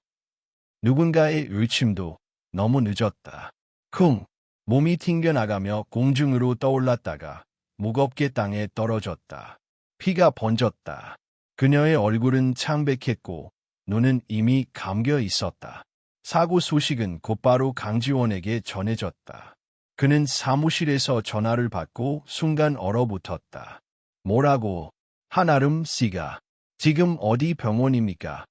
누군가의 외침도 너무 늦었다. 쿵! 몸이 튕겨나가며 공중으로 떠올랐다가 무겁게 땅에 떨어졌다. 피가 번졌다. 그녀의 얼굴은 창백했고 눈은 이미 감겨 있었다. 사고 소식은 곧바로 강지원에게 전해졌다. 그는 사무실에서 전화를 받고 순간 얼어붙었다. 뭐라고? 한아름 씨가 지금 어디 병원입니까?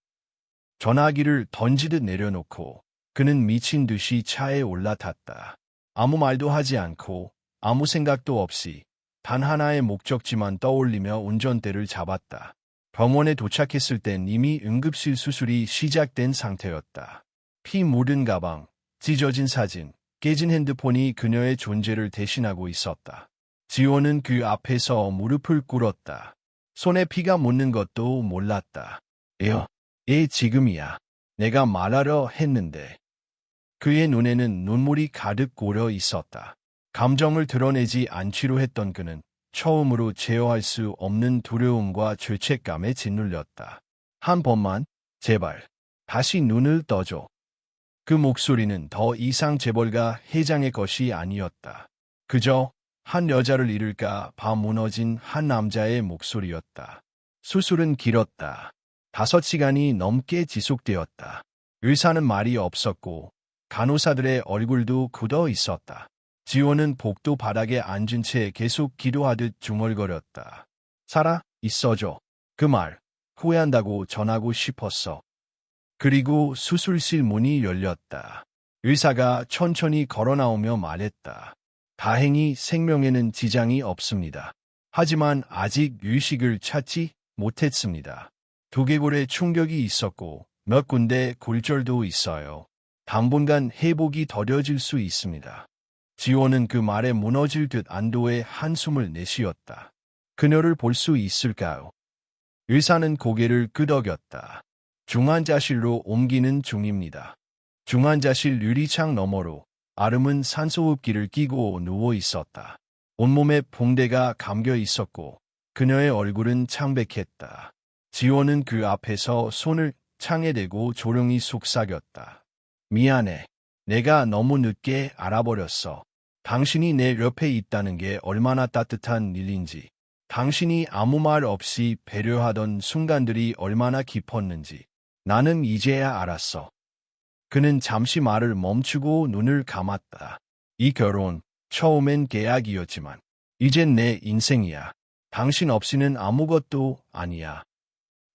전화기를 던지듯 내려놓고 그는 미친 듯이 차에 올라탔다. 아무 말도 하지 않고 아무 생각도 없이 단 하나의 목적지만 떠올리며 운전대를 잡았다. 병원에 도착했을 땐 이미 응급실 수술이 시작된 상태였다. 피 묻은 가방, 찢어진 사진, 깨진 핸드폰이 그녀의 존재를 대신하고 있었다. 지원은 그 앞에서 무릎을 꿇었다. 손에 피가 묻는 것도 몰랐다. 지금이야. 내가 말하려 했는데. 그의 눈에는 눈물이 가득 고여 있었다. 감정을 드러내지 않기로 했던 그는 처음으로 제어할 수 없는 두려움과 죄책감에 짓눌렸다. 한 번만, 제발, 다시 눈을 떠줘. 그 목소리는 더 이상 재벌가 회장의 것이 아니었다. 그저 한 여자를 잃을까 봐 무너진 한 남자의 목소리였다. 수술은 길었다. 5시간이 넘게 지속되었다. 의사는 말이 없었고 간호사들의 얼굴도 굳어 있었다. 지원은 복도 바닥에 앉은 채 계속 기도하듯 중얼거렸다. 살아 있어줘. 그 말 후회한다고 전하고 싶었어. 그리고 수술실 문이 열렸다. 의사가 천천히 걸어 나오며 말했다. 다행히 생명에는 지장이 없습니다. 하지만 아직 의식을 찾지 못했습니다. 두개골에 충격이 있었고 몇 군데 골절도 있어요. 당분간 회복이 더뎌질 수 있습니다. 지원은 그 말에 무너질 듯 안도의 한숨을 내쉬었다. 그녀를 볼 수 있을까요? 의사는 고개를 끄덕였다. 중환자실로 옮기는 중입니다. 중환자실 유리창 너머로 아름은 산소호흡기를 끼고 누워 있었다. 온몸에 붕대가 감겨 있었고 그녀의 얼굴은 창백했다. 지원은 그 앞에서 손을 창에 대고 조용히 속삭였다. 미안해. 내가 너무 늦게 알아버렸어. 당신이 내 옆에 있다는 게 얼마나 따뜻한 일인지, 당신이 아무 말 없이 배려하던 순간들이 얼마나 깊었는지 나는 이제야 알았어. 그는 잠시 말을 멈추고 눈을 감았다. 이 결혼, 처음엔 계약이었지만 이젠 내 인생이야. 당신 없이는 아무것도 아니야.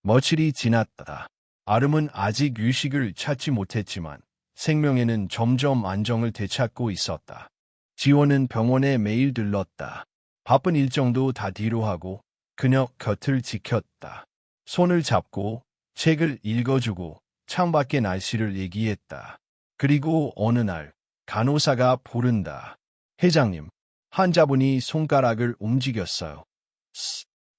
며칠이 지났다. 아름은 아직 휴식을 찾지 못했지만 생명에는 점점 안정을 되찾고 있었다. 지원은 병원에 매일 들렀다. 바쁜 일정도 다 뒤로 하고 그녀 곁을 지켰다. 손을 잡고 책을 읽어주고 창밖의 날씨를 얘기했다. 그리고 어느 날 간호사가 부른다. 회장님, 환자분이 손가락을 움직였어요.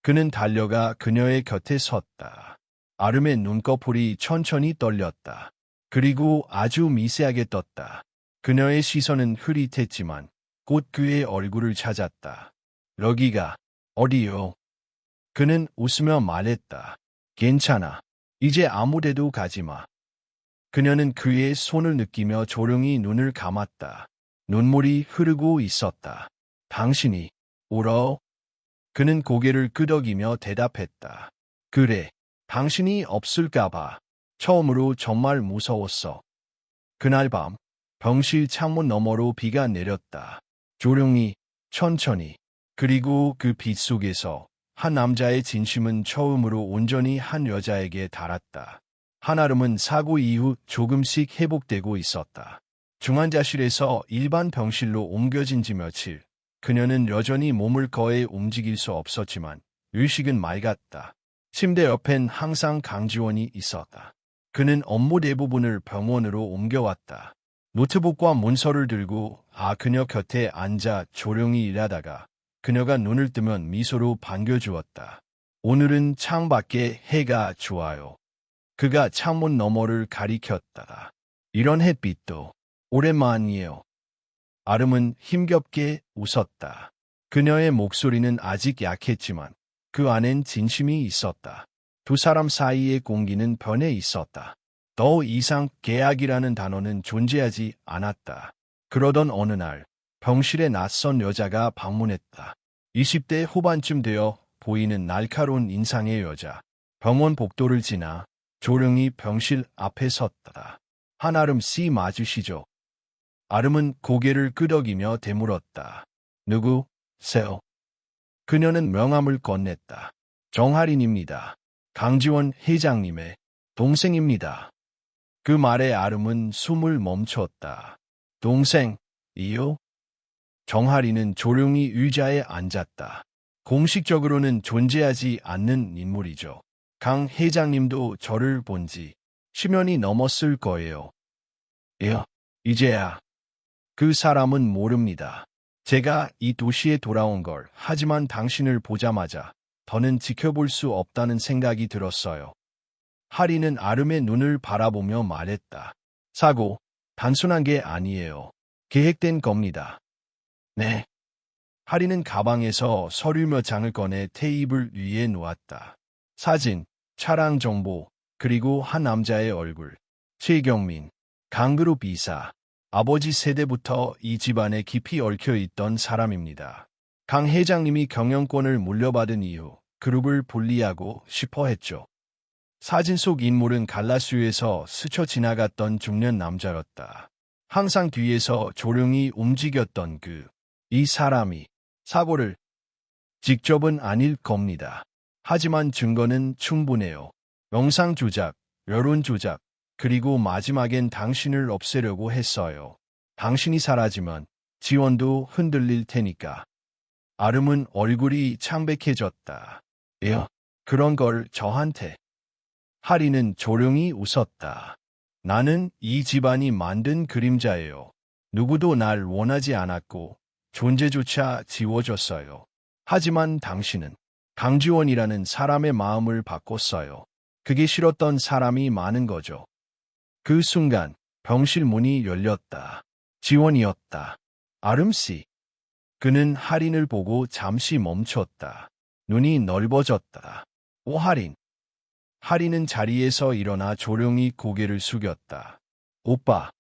그는 달려가 그녀의 곁에 섰다. 아름의 눈꺼풀이 천천히 떨렸다. 그리고 아주 미세하게 떴다. 그녀의 시선은 흐릿했지만 곧 그의 얼굴을 찾았다. 여기가 어디요? 그는 웃으며 말했다. 괜찮아. 이제 아무데도 가지 마. 그녀는 그의 손을 느끼며 조용히 눈을 감았다. 눈물이 흐르고 있었다. 당신이 울어? 그는 고개를 끄덕이며 대답했다. 그래, 당신이 없을까봐. 처음으로 정말 무서웠어. 그날 밤, 병실 창문 너머로 비가 내렸다. 조용히, 천천히. 그리고 그 빛 속에서 한 남자의 진심은 처음으로 온전히 한 여자에게 닿았다. 한아름은 사고 이후 조금씩 회복되고 있었다. 중환자실에서 일반 병실로 옮겨진 지 며칠, 그녀는 여전히 몸을 거의 움직일 수 없었지만 의식은 맑았다. 침대 옆엔 항상 강지원이 있었다. 그는 업무 대부분을 병원으로 옮겨왔다. 노트북과 문서를 들고 그녀 곁에 앉아 조용히 일하다가 그녀가 눈을 뜨면 미소로 반겨주었다. 오늘은 창밖에 해가 좋아요. 그가 창문 너머를 가리켰다. 이런 햇빛도 오랜만이에요. 아름은 힘겹게 웃었다. 그녀의 목소리는 아직 약했지만 그 안엔 진심이 있었다. 두 사람 사이의 공기는 변해 있었다. 더 이상 계약이라는 단어는 존재하지 않았다. 그러던 어느 날 병실에 낯선 여자가 방문했다. 20대 후반쯤 되어 보이는 날카로운 인상의 여자. 병원 복도를 지나 조용히 병실 앞에 섰다. 한아름 씨 맞으시죠? 아름은 고개를 끄덕이며 되물었다. 누구세요? 그녀는 명함을 건넸다. 정할인입니다. 강지원 회장님의 동생입니다. 그 말에 아름은 숨을 멈췄다. 동생이요? 정할인은 조용히 의자에 앉았다. 공식적으로는 존재하지 않는 인물이죠. 강 회장님도 저를 본 지 10년이 넘었을 거예요. 이제야. 그 사람은 모릅니다. 제가 이 도시에 돌아온 걸, 하지만 당신을 보자마자 더는 지켜볼 수 없다는 생각이 들었어요. 할인은 아름의 눈을 바라보며 말했다. 사고, 단순한 게 아니에요. 계획된 겁니다. 네. 할인은 가방에서 서류 몇 장을 꺼내 테이블 위에 놓았다. 사진, 차량 정보, 그리고 한 남자의 얼굴. 최경민, 강그룹 이사. 아버지 세대부터 이 집안에 깊이 얽혀있던 사람입니다. 강 회장님이 경영권을 물려받은 이후 그룹을 분리하고 싶어 했죠. 사진 속 인물은 갈라스에서 스쳐 지나갔던 중년 남자였다. 항상 뒤에서 조용히 움직였던 이 사람이 사고를 직접은 아닐 겁니다. 하지만 증거는 충분해요. 영상 조작, 여론 조작, 그리고 마지막엔 당신을 없애려고 했어요. 당신이 사라지면 지원도 흔들릴 테니까. 아름은 얼굴이 창백해졌다. 그런 걸 저한테. 할인은 조용히 웃었다. 나는 이 집안이 만든 그림자예요. 누구도 날 원하지 않았고 존재조차 지워졌어요. 하지만 당신은 강지원이라는 사람의 마음을 바꿨어요. 그게 싫었던 사람이 많은 거죠. 그 순간 병실 문이 열렸다. 지원이었다. 아름씨. 그는 할인을 보고 잠시 멈췄다. 눈이 넓어졌다. 오, 할인. 할인은 자리에서 일어나 조용히 고개를 숙였다. 오빠.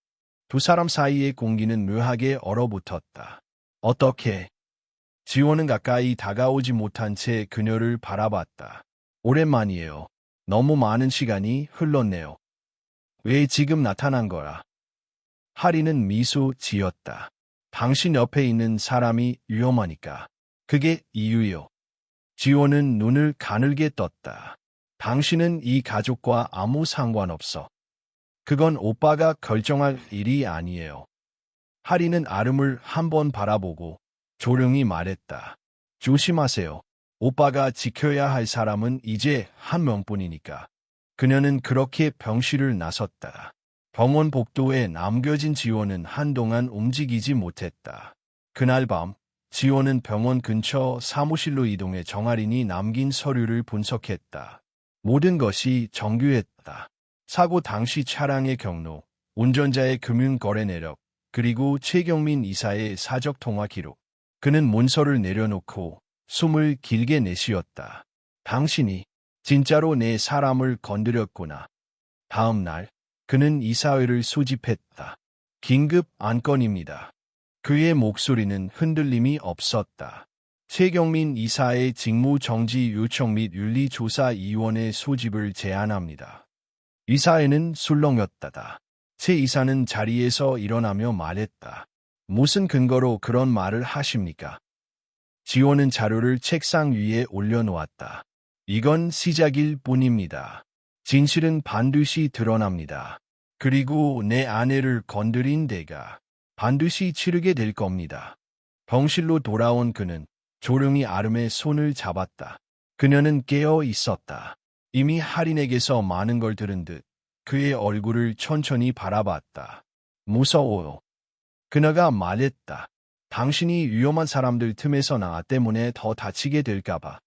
두 사람 사이의 공기는 묘하게 얼어붙었다. 어떻게? 지호는 가까이 다가오지 못한 채 그녀를 바라봤다. 오랜만이에요. 너무 많은 시간이 흘렀네요. 왜 지금 나타난 거야? 할인은 미소 지었다. 당신 옆에 있는 사람이 위험하니까. 그게 이유요. 지호는 눈을 가늘게 떴다. 당신은 이 가족과 아무 상관없어. 그건 오빠가 결정할 일이 아니에요. 할인은 아름을 한번 바라보고 조용히 말했다. 조심하세요. 오빠가 지켜야 할 사람은 이제 한 명뿐이니까. 그녀는 그렇게 병실을 나섰다. 병원 복도에 남겨진 지호는 한동안 움직이지 못했다. 그날 밤, 지호는 병원 근처 사무실로 이동해 정할인이 남긴 서류를 분석했다. 모든 것이 정규했다. 사고 당시 차량의 경로, 운전자의 금융거래 내역, 그리고 최경민 이사의 사적 통화 기록. 그는 문서를 내려놓고 숨을 길게 내쉬었다. 당신이 진짜로 내 사람을 건드렸구나. 다음 날, 그는 이사회를 소집했다. 긴급 안건입니다. 그의 목소리는 흔들림이 없었다. 최경민 이사의 직무정지 요청 및 윤리조사위원회 소집을 제안합니다. 이사회는 술렁였다. 최 이사는 자리에서 일어나며 말했다. 무슨 근거로 그런 말을 하십니까? 지호는 자료를 책상 위에 올려놓았다. 이건 시작일 뿐입니다. 진실은 반드시 드러납니다. 그리고 내 아내를 건드린 데가 반드시 치르게 될 겁니다. 병실로 돌아온 그는 조용히 아름의 손을 잡았다. 그녀는 깨어 있었다. 이미 할인에게서 많은 걸 들은 듯 그의 얼굴을 천천히 바라봤다. 무서워요. 그녀가 말했다. 당신이 위험한 사람들 틈에서 나 때문에 더 다치게 될까봐.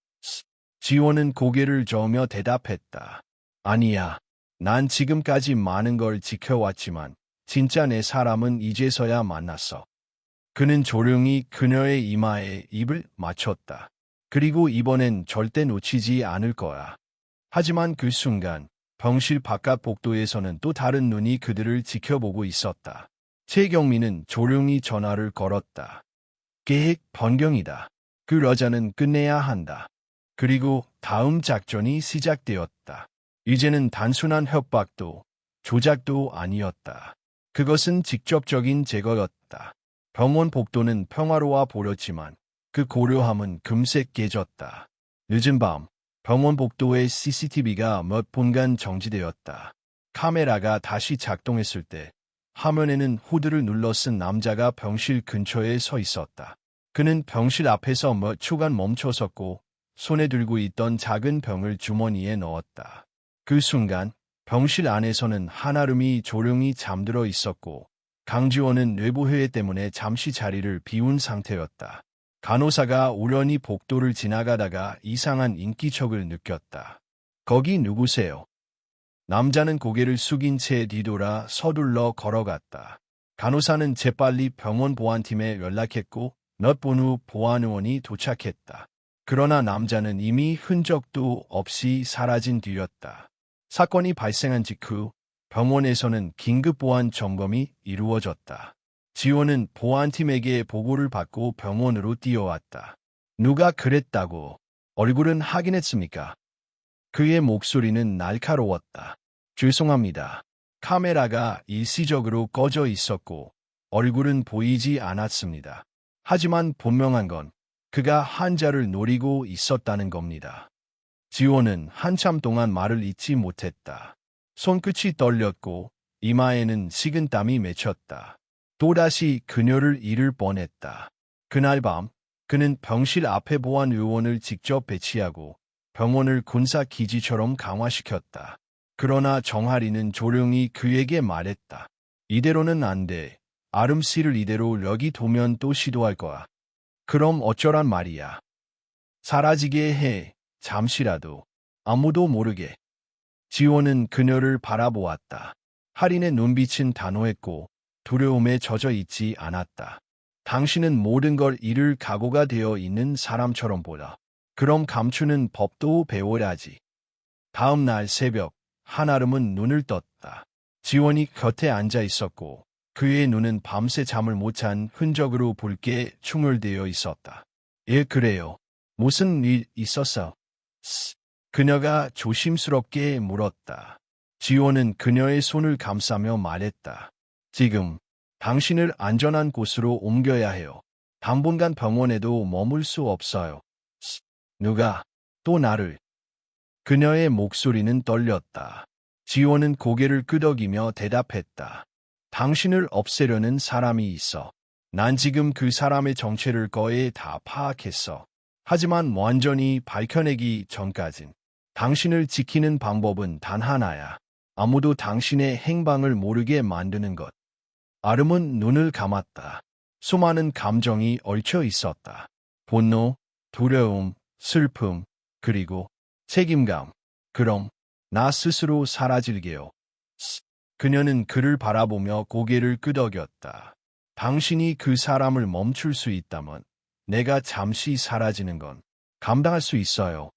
지호는 고개를 저으며 대답했다. 아니야. 난 지금까지 많은 걸 지켜왔지만 진짜 내 사람은 이제서야 만났어. 그는 조용히 그녀의 이마에 입을 맞췄다. 그리고 이번엔 절대 놓치지 않을 거야. 하지만 그 순간 병실 바깥 복도에서는 또 다른 눈이 그들을 지켜보고 있었다. 최경민은 조용히 전화를 걸었다. 계획 변경이다. 그 여자는 끝내야 한다. 그리고 다음 작전이 시작되었다. 이제는 단순한 협박도 조작도 아니었다. 그것은 직접적인 제거였다. 병원 복도는 평화로워 보였지만 그 고요함은 금세 깨졌다. 늦은 밤 병원 복도의 CCTV가 몇 분간 정지되었다. 카메라가 다시 작동했을 때 화면에는 후드를 눌러 쓴 남자가 병실 근처에 서 있었다. 그는 병실 앞에서 몇 초간 멈춰섰고 손에 들고 있던 작은 병을 주머니에 넣었다. 그 순간 병실 안에서는 한아름이 조용히 잠들어 있었고 강지원은 뇌부회의 때문에 잠시 자리를 비운 상태였다. 간호사가 우연히 복도를 지나가다가 이상한 인기척을 느꼈다. 거기 누구세요? 남자는 고개를 숙인 채 뒤돌아 서둘러 걸어갔다. 간호사는 재빨리 병원 보안팀에 연락했고 몇 분 후 보안의원이 도착했다. 그러나 남자는 이미 흔적도 없이 사라진 뒤였다. 사건이 발생한 직후 병원에서는 긴급 보안 점검이 이루어졌다. 지호는 보안팀에게 보고를 받고 병원으로 뛰어왔다. 누가 그랬다고? 얼굴은 확인했습니까? 그의 목소리는 날카로웠다. 죄송합니다. 카메라가 일시적으로 꺼져 있었고 얼굴은 보이지 않았습니다. 하지만 분명한 건 그가 환자를 노리고 있었다는 겁니다. 지호는 한참 동안 말을 잇지 못했다. 손끝이 떨렸고 이마에는 식은땀이 맺혔다. 또다시 그녀를 잃을 뻔했다. 그날 밤 그는 병실 앞에 보안 요원을 직접 배치하고 병원을 군사 기지처럼 강화시켰다. 그러나 정하리는 조용히 그에게 말했다. 이대로는 안 돼. 아름 씨를 이대로 여기 두면 또 시도할 거야. 그럼 어쩌란 말이야. 사라지게 해. 잠시라도. 아무도 모르게. 지호는 그녀를 바라보았다. 할인의 눈빛은 단호했고 두려움에 젖어 있지 않았다. 당신은 모든 걸 잃을 각오가 되어 있는 사람처럼 보다. 그럼 감추는 법도 배워야지. 다음 날 새벽, 한아름은 눈을 떴다. 지원이 곁에 앉아 있었고 그의 눈은 밤새 잠을 못 잔 흔적으로 붉게 충혈되어 있었다. 예, 그래요. 무슨 일 있었어? 그녀가 조심스럽게 물었다. 지원은 그녀의 손을 감싸며 말했다. 지금 당신을 안전한 곳으로 옮겨야 해요. 당분간 병원에도 머물 수 없어요. 누가 또 나를? 그녀의 목소리는 떨렸다. 지원은 고개를 끄덕이며 대답했다. 당신을 없애려는 사람이 있어. 난 지금 그 사람의 정체를 거의 다 파악했어. 하지만 완전히 밝혀내기 전까진 당신을 지키는 방법은 단 하나야. 아무도 당신의 행방을 모르게 만드는 것. 아름은 눈을 감았다. 수많은 감정이 얽혀 있었다. 분노, 두려움, 슬픔, 그리고 책임감. 그럼 나 스스로 사라질게요. 그녀는 그를 바라보며 고개를 끄덕였다. 당신이 그 사람을 멈출 수 있다면 내가 잠시 사라지는 건 감당할 수 있어요.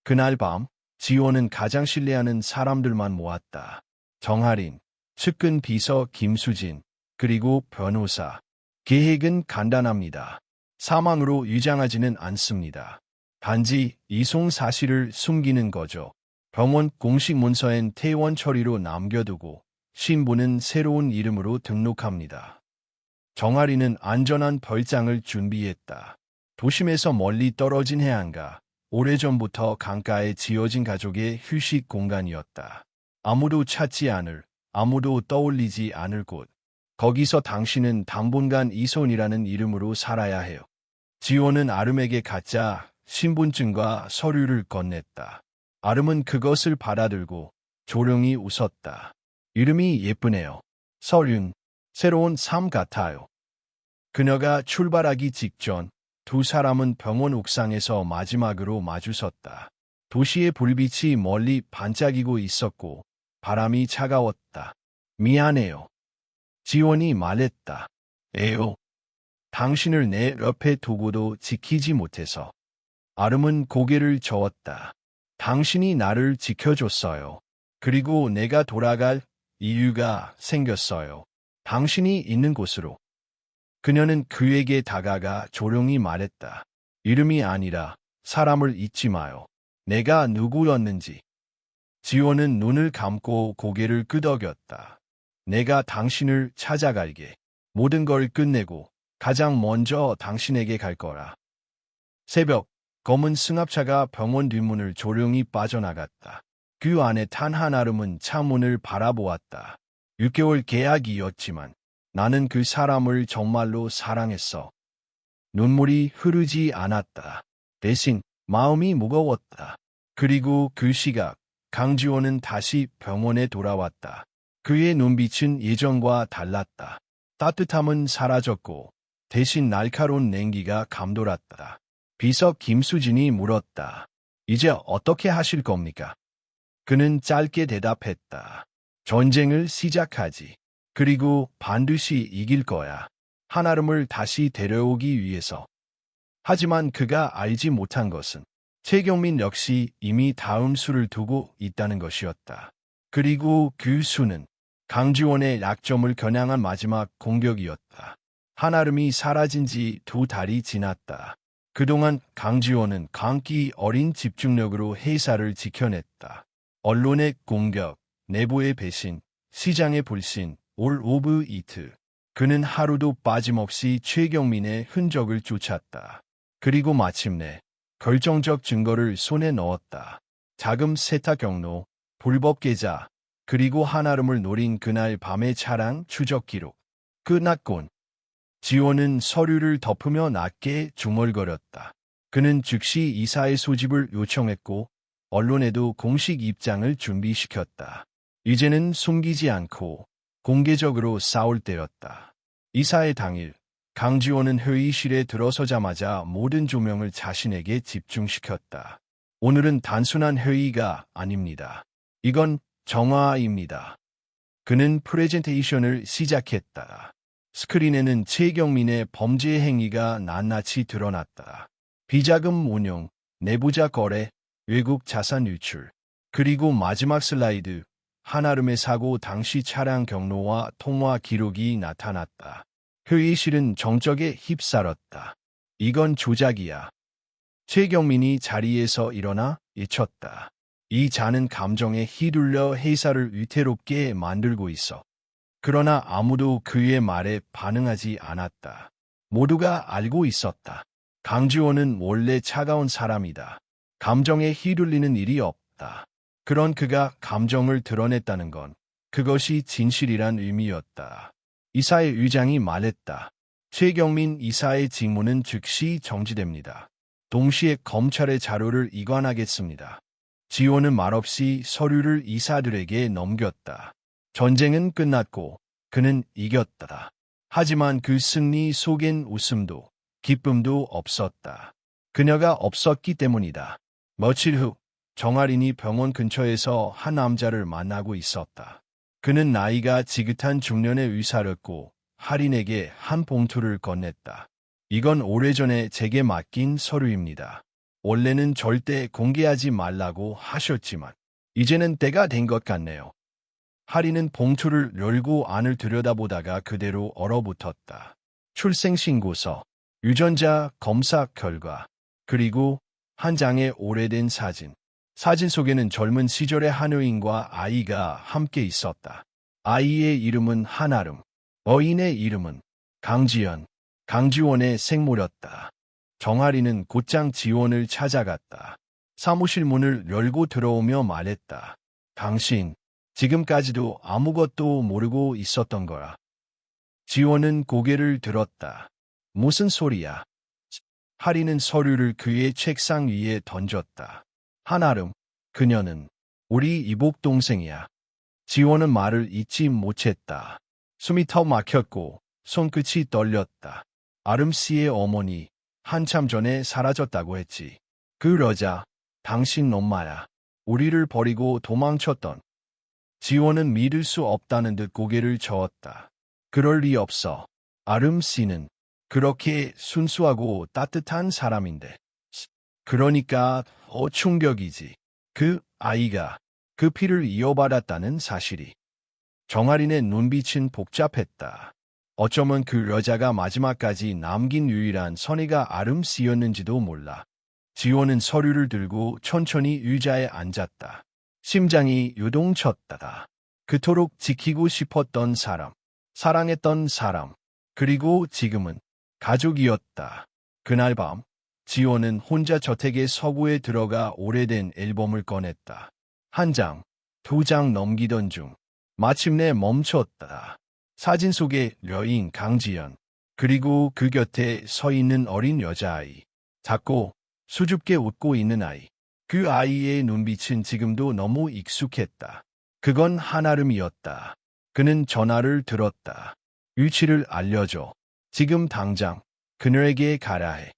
그날 밤 지원은 가장 신뢰하는 사람들만 모았다. 정하린, 측근 비서 김수진, 그리고 변호사. 계획은 간단합니다. 사망으로 위장하지는 않습니다. 단지 이송 사실을 숨기는 거죠. 병원 공식 문서엔 퇴원 처리로 남겨두고 신부는 새로운 이름으로 등록합니다. 정아리는 안전한 별장을 준비했다. 도심에서 멀리 떨어진 해안가, 오래전부터 강가에 지어진 가족의 휴식 공간이었다. 아무도 찾지 않을, 아무도 떠올리지 않을 곳. 거기서 당신은 당분간 이손이라는 이름으로 살아야 해요. 지호는 아름에게 가짜 신분증과 서류를 건넸다. 아름은 그것을 받아들고 조용히 웃었다. 이름이 예쁘네요. 서륜, 새로운 삶 같아요. 그녀가 출발하기 직전 두 사람은 병원 옥상에서 마지막으로 마주섰다. 도시의 불빛이 멀리 반짝이고 있었고 바람이 차가웠다. 미안해요. 지원이 말했다. 에요. 당신을 내 옆에 두고도 지키지 못해서. 아름은 고개를 저었다. 당신이 나를 지켜줬어요. 그리고 내가 돌아갈 이유가 생겼어요. 당신이 있는 곳으로. 그녀는 그에게 다가가 조용히 말했다. 이름이 아니라 사람을 잊지 마요. 내가 누구였는지. 지원은 눈을 감고 고개를 끄덕였다. 내가 당신을 찾아갈게. 모든 걸 끝내고 가장 먼저 당신에게 갈 거라. 새벽, 검은 승합차가 병원 뒷문을 조용히 빠져나갔다. 그 안에 탄 한아름은 창문을 바라보았다. 6개월 계약이었지만 나는 그 사람을 정말로 사랑했어. 눈물이 흐르지 않았다. 대신 마음이 무거웠다. 그리고 그 시각, 강지원은 다시 병원에 돌아왔다. 그의 눈빛은 예전과 달랐다. 따뜻함은 사라졌고 대신 날카로운 냉기가 감돌았다. 비서 김수진이 물었다. 이제 어떻게 하실 겁니까? 그는 짧게 대답했다. 전쟁을 시작하지. 그리고 반드시 이길 거야. 한아름을 다시 데려오기 위해서. 하지만 그가 알지 못한 것은 최경민 역시 이미 다음 수를 두고 있다는 것이었다. 그리고 그 수는 강지원의 약점을 겨냥한 마지막 공격이었다. 한아름이 사라진 지 2달이 지났다. 그동안 강지원은 광기 어린 집중력으로 회사를 지켜냈다. 언론의 공격, 내부의 배신, 시장의 불신, 올 오브 이트. 그는 하루도 빠짐없이 최경민의 흔적을 쫓았다. 그리고 마침내 결정적 증거를 손에 넣었다. 자금 세탁 경로, 불법 계좌, 그리고 한아름을 노린 그날 밤의 차량 추적 기록. 끝났군. 지원은 서류를 덮으며 낮게 중얼거렸다. 그는 즉시 이사의 소집을 요청했고 언론에도 공식 입장을 준비시켰다. 이제는 숨기지 않고 공개적으로 싸울 때였다. 이사의 당일, 강지원은 회의실에 들어서자마자 모든 조명을 자신에게 집중시켰다. 오늘은 단순한 회의가 아닙니다. 이건 정화입니다. 그는 프레젠테이션을 시작했다. 스크린에는 최경민의 범죄 행위가 낱낱이 드러났다. 비자금 운용, 내부자 거래, 외국 자산 유출. 그리고 마지막 슬라이드, 한아름의 사고 당시 차량 경로와 통화 기록이 나타났다. 회의실은 정적에 휩싸였다. 이건 조작이야. 최경민이 자리에서 일어나 외쳤다. 이 자는 감정에 휘둘려 회사를 위태롭게 만들고 있어. 그러나 아무도 그의 말에 반응하지 않았다. 모두가 알고 있었다. 강지원은 원래 차가운 사람이다. 감정에 휘둘리는 일이 없다. 그런 그가 감정을 드러냈다는 건 그것이 진실이란 의미였다. 이사의 의장이 말했다. 최경민 이사의 직무는 즉시 정지됩니다. 동시에 검찰의 자료를 이관하겠습니다. 지원은 말없이 서류를 이사들에게 넘겼다. 전쟁은 끝났고 그는 이겼다. 하지만 그 승리 속엔 웃음도 기쁨도 없었다. 그녀가 없었기 때문이다. 며칠 후 정아린이 병원 근처에서 한 남자를 만나고 있었다. 그는 나이가 지긋한 중년의 의사였고 할인에게 한 봉투를 건넸다. 이건 오래전에 제게 맡긴 서류입니다. 원래는 절대 공개하지 말라고 하셨지만 이제는 때가 된 것 같네요. 할인은 봉투를 열고 안을 들여다보다가 그대로 얼어붙었다. 출생신고서, 유전자 검사 결과, 그리고 한 장의 오래된 사진. 사진 속에는 젊은 시절의 한여인과 아이가 함께 있었다. 아이의 이름은 한아름, 어인의 이름은 강지연, 강지원의 생모였다. 정아리는 곧장 지원을 찾아갔다. 사무실 문을 열고 들어오며 말했다. 당신, 지금까지도 아무것도 모르고 있었던 거야. 지원은 고개를 들었다. 무슨 소리야? 하리는 서류를 그의 책상 위에 던졌다. 한아름, 그녀는 우리 이복 동생이야. 지원은 말을 잊지 못했다. 숨이 턱 막혔고 손끝이 떨렸다. 아름 씨의 어머니, 한참 전에 사라졌다고 했지. 그 여자, 당신 엄마야. 우리를 버리고 도망쳤던. 지원은 믿을 수 없다는 듯 고개를 저었다. 그럴 리 없어. 아름 씨는 그렇게 순수하고 따뜻한 사람인데. 그러니까 충격이지. 그 아이가 그 피를 이어받았다는 사실이. 정아린의 눈빛은 복잡했다. 어쩌면 그 여자가 마지막까지 남긴 유일한 선의가 아름 씨였는지도 몰라. 지원은 서류를 들고 천천히 의자에 앉았다. 심장이 요동쳤다. 그토록 지키고 싶었던 사람, 사랑했던 사람, 그리고 지금은 가족이었다. 그날 밤, 지원은 혼자 저택의 서구에 들어가 오래된 앨범을 꺼냈다. 한 장, 두 장 넘기던 중 마침내 멈췄다. 사진 속의 여인 강지연, 그리고 그 곁에 서 있는 어린 여자아이, 작고 수줍게 웃고 있는 아이. 그 아이의 눈빛은 지금도 너무 익숙했다. 그건 한아름이었다. 그는 전화를 들었다. 위치를 알려줘. 지금 당장 그녀에게 가라 해.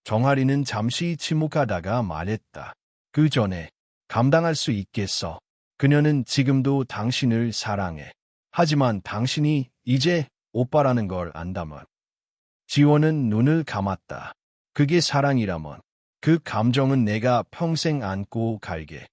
정아리는 잠시 침묵하다가 말했다. 그 전에 감당할 수 있겠어. 그녀는 지금도 당신을 사랑해. 하지만 당신이 이제 오빠라는 걸 안다면. 지원은 눈을 감았다. 그게 사랑이라면 그 감정은 내가 평생 안고 갈게.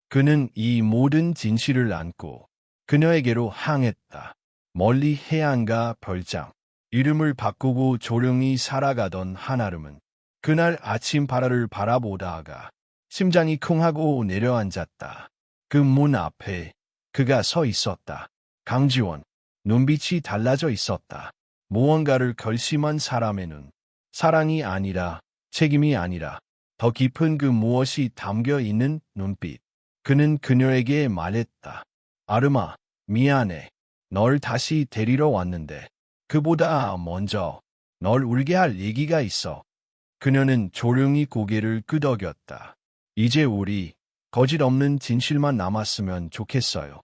그는 이 모든 진실을 안고 그녀에게로 향했다. 멀리 해안가 별장. 이름을 바꾸고 조용히 살아가던 한아름은 그날 아침 바다를 바라보다가 심장이 쿵하고 내려앉았다. 그 문 앞에 그가 서 있었다. 강지원. 눈빛이 달라져 있었다. 무언가를 결심한 사람의 눈. 사랑이 아니라 책임이 아니라 더 깊은 그 무엇이 담겨 있는 눈빛. 그는 그녀에게 말했다. 아름아, 미안해. 널 다시 데리러 왔는데 그보다 먼저 널 울게 할 얘기가 있어. 그녀는 조용히 고개를 끄덕였다. 이제 우리 거짓 없는 진실만 남았으면 좋겠어요.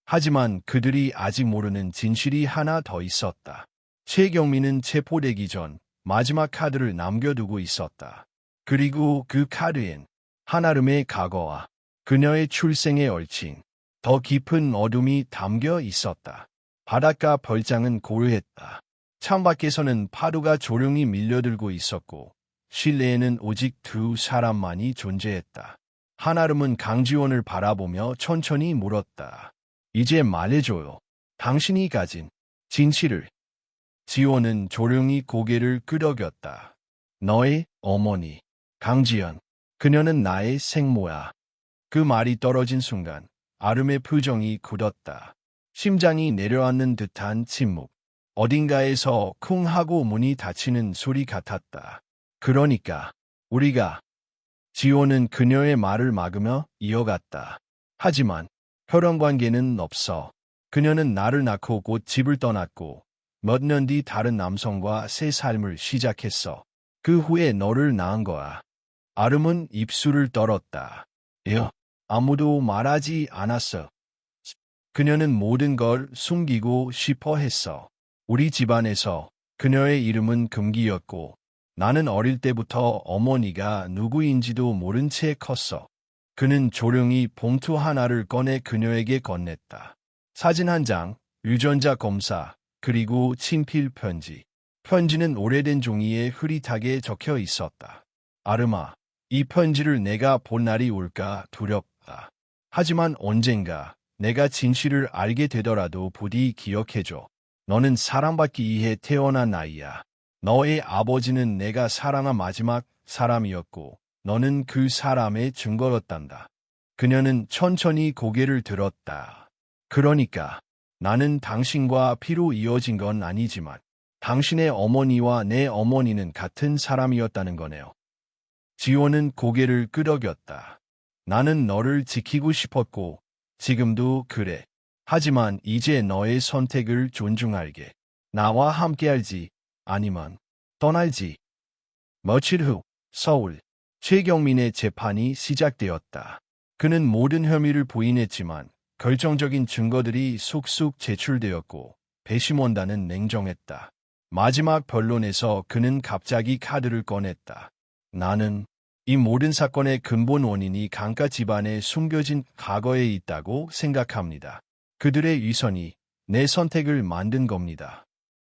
하지만 그들이 아직 모르는 진실이 하나 더 있었다. 최경민은 체포되기 전 마지막 카드를 남겨두고 있었다. 그리고 그 카드엔 한아름의 과거와 그녀의 출생에 얽힌 더 깊은 어둠이 담겨 있었다. 바닷가 벌장은 고요했다. 창밖에서는 파도가 조용히 밀려들고 있었고 실내에는 오직 두 사람만이 존재했다. 한아름은 강지원을 바라보며 천천히 물었다. 이제 말해줘요. 당신이 가진 진실을. 지원은 조용히 고개를 끄덕였다. 너의 어머니, 강지연. 그녀는 나의 생모야. 그 말이 떨어진 순간 아름의 표정이 굳었다. 심장이 내려앉는 듯한 침묵. 어딘가에서 쿵 하고 문이 닫히는 소리 같았다. 그러니까 우리가. 지호는 그녀의 말을 막으며 이어갔다. 하지만 혈연관계는 없어. 그녀는 나를 낳고 곧 집을 떠났고 몇 년 뒤 다른 남성과 새 삶을 시작했어. 그 후에 너를 낳은 거야. 아름은 입술을 떨었다. 아무도 말하지 않았어. 그녀는 모든 걸 숨기고 싶어 했어. 우리 집안에서 그녀의 이름은 금기였고 나는 어릴 때부터 어머니가 누구인지도 모른 채 컸어. 그는 조용히 봉투 하나를 꺼내 그녀에게 건넸다. 사진 한 장, 유전자 검사, 그리고 친필 편지. 편지는 오래된 종이에 흐릿하게 적혀 있었다. 아름아, 이 편지를 내가 본 날이 올까 두렵다. 하지만 언젠가 내가 진실을 알게 되더라도 부디 기억해줘. 너는 사랑받기 위해 태어난 아이야. 너의 아버지는 내가 사랑한 마지막 사람이었고 너는 그 사람의 증거였단다. 그녀는 천천히 고개를 들었다. 그러니까 나는 당신과 피로 이어진 건 아니지만 당신의 어머니와 내 어머니는 같은 사람이었다는 거네요. 지호는 고개를 끄덕였다. 나는 너를 지키고 싶었고 지금도 그래. 하지만 이제 너의 선택을 존중할게. 나와 함께할지 아니면 떠날지. 며칠 후 서울 최경민의 재판이 시작되었다. 그는 모든 혐의를 부인했지만 결정적인 증거들이 쑥쑥 제출되었고 배심원단은 냉정했다. 마지막 변론에서 그는 갑자기 카드를 꺼냈다. 나는 이 모든 사건의 근본 원인이 강가 집안에 숨겨진 과거에 있다고 생각합니다. 그들의 위선이 내 선택을 만든 겁니다.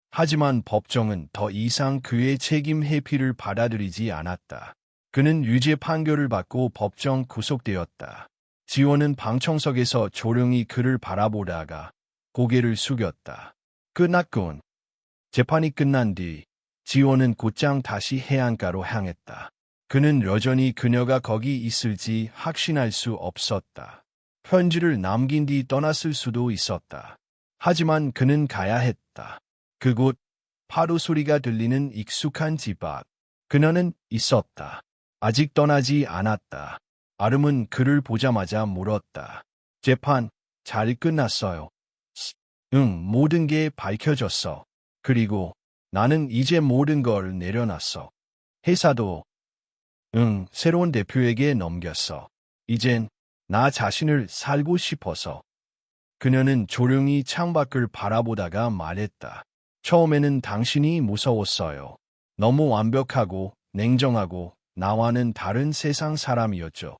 하지만 법정은 더 이상 그의 책임 회피를 받아들이지 않았다. 그는 유죄 판결을 받고 법정 구속되었다. 지호는 방청석에서 조용히 그를 바라보다가 고개를 숙였다. 끝났군. 재판이 끝난 뒤 지호는 곧장 다시 해안가로 향했다. 그는 여전히 그녀가 거기 있을지 확신할 수 없었다. 편지를 남긴 뒤 떠났을 수도 있었다. 하지만 그는 가야 했다. 그곳 파도 소리가 들리는 익숙한 집 앞. 그녀는 있었다. 아직 떠나지 않았다. 아름은 그를 보자마자 물었다. 재판 잘 끝났어요. 응, 모든 게 밝혀졌어. 그리고 나는 이제 모든 걸 내려놨어. 회사도 응, 새로운 대표에게 넘겼어. 이젠 나 자신을 살고 싶어서. 그녀는 조용히 창밖을 바라보다가 말했다. 처음에는 당신이 무서웠어요. 너무 완벽하고 냉정하고 나와는 다른 세상 사람이었죠.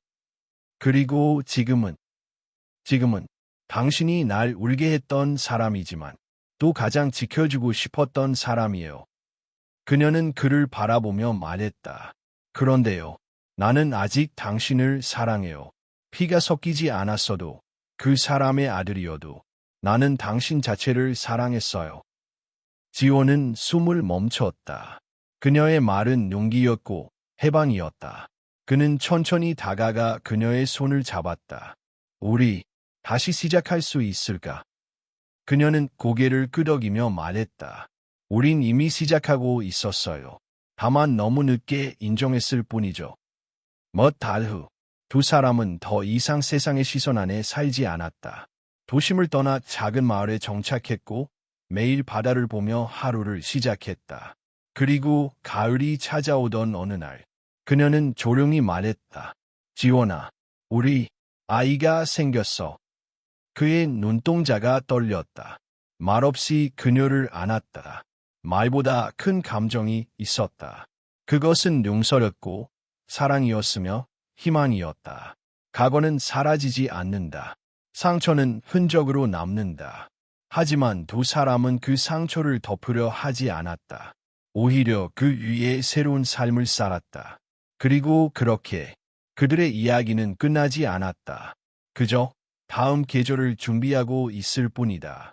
그리고 지금은 당신이 날 울게 했던 사람이지만 또 가장 지켜주고 싶었던 사람이에요. 그녀는 그를 바라보며 말했다. 그런데요, 나는 아직 당신을 사랑해요. 피가 섞이지 않았어도 그 사람의 아들이어도 나는 당신 자체를 사랑했어요. 지호는 숨을 멈췄다. 그녀의 말은 용기였고 해방이었다. 그는 천천히 다가가 그녀의 손을 잡았다. 우리 다시 시작할 수 있을까? 그녀는 고개를 끄덕이며 말했다. 우린 이미 시작하고 있었어요. 다만 너무 늦게 인정했을 뿐이죠. 몇 달 후, 두 사람은 더 이상 세상의 시선 안에 살지 않았다. 도심을 떠나 작은 마을에 정착했고 매일 바다를 보며 하루를 시작했다. 그리고 가을이 찾아오던 어느 날, 그녀는 조용히 말했다. 지원아, 우리 아이가 생겼어. 그의 눈동자가 떨렸다. 말없이 그녀를 안았다. 말보다 큰 감정이 있었다. 그것은 용서였고 사랑이었으며 희망이었다. 과거는 사라지지 않는다. 상처는 흔적으로 남는다. 하지만 두 사람은 그 상처를 덮으려 하지 않았다. 오히려 그 위에 새로운 삶을 살았다. 그리고 그렇게 그들의 이야기는 끝나지 않았다. 그저 다음 계절을 준비하고 있을 뿐이다.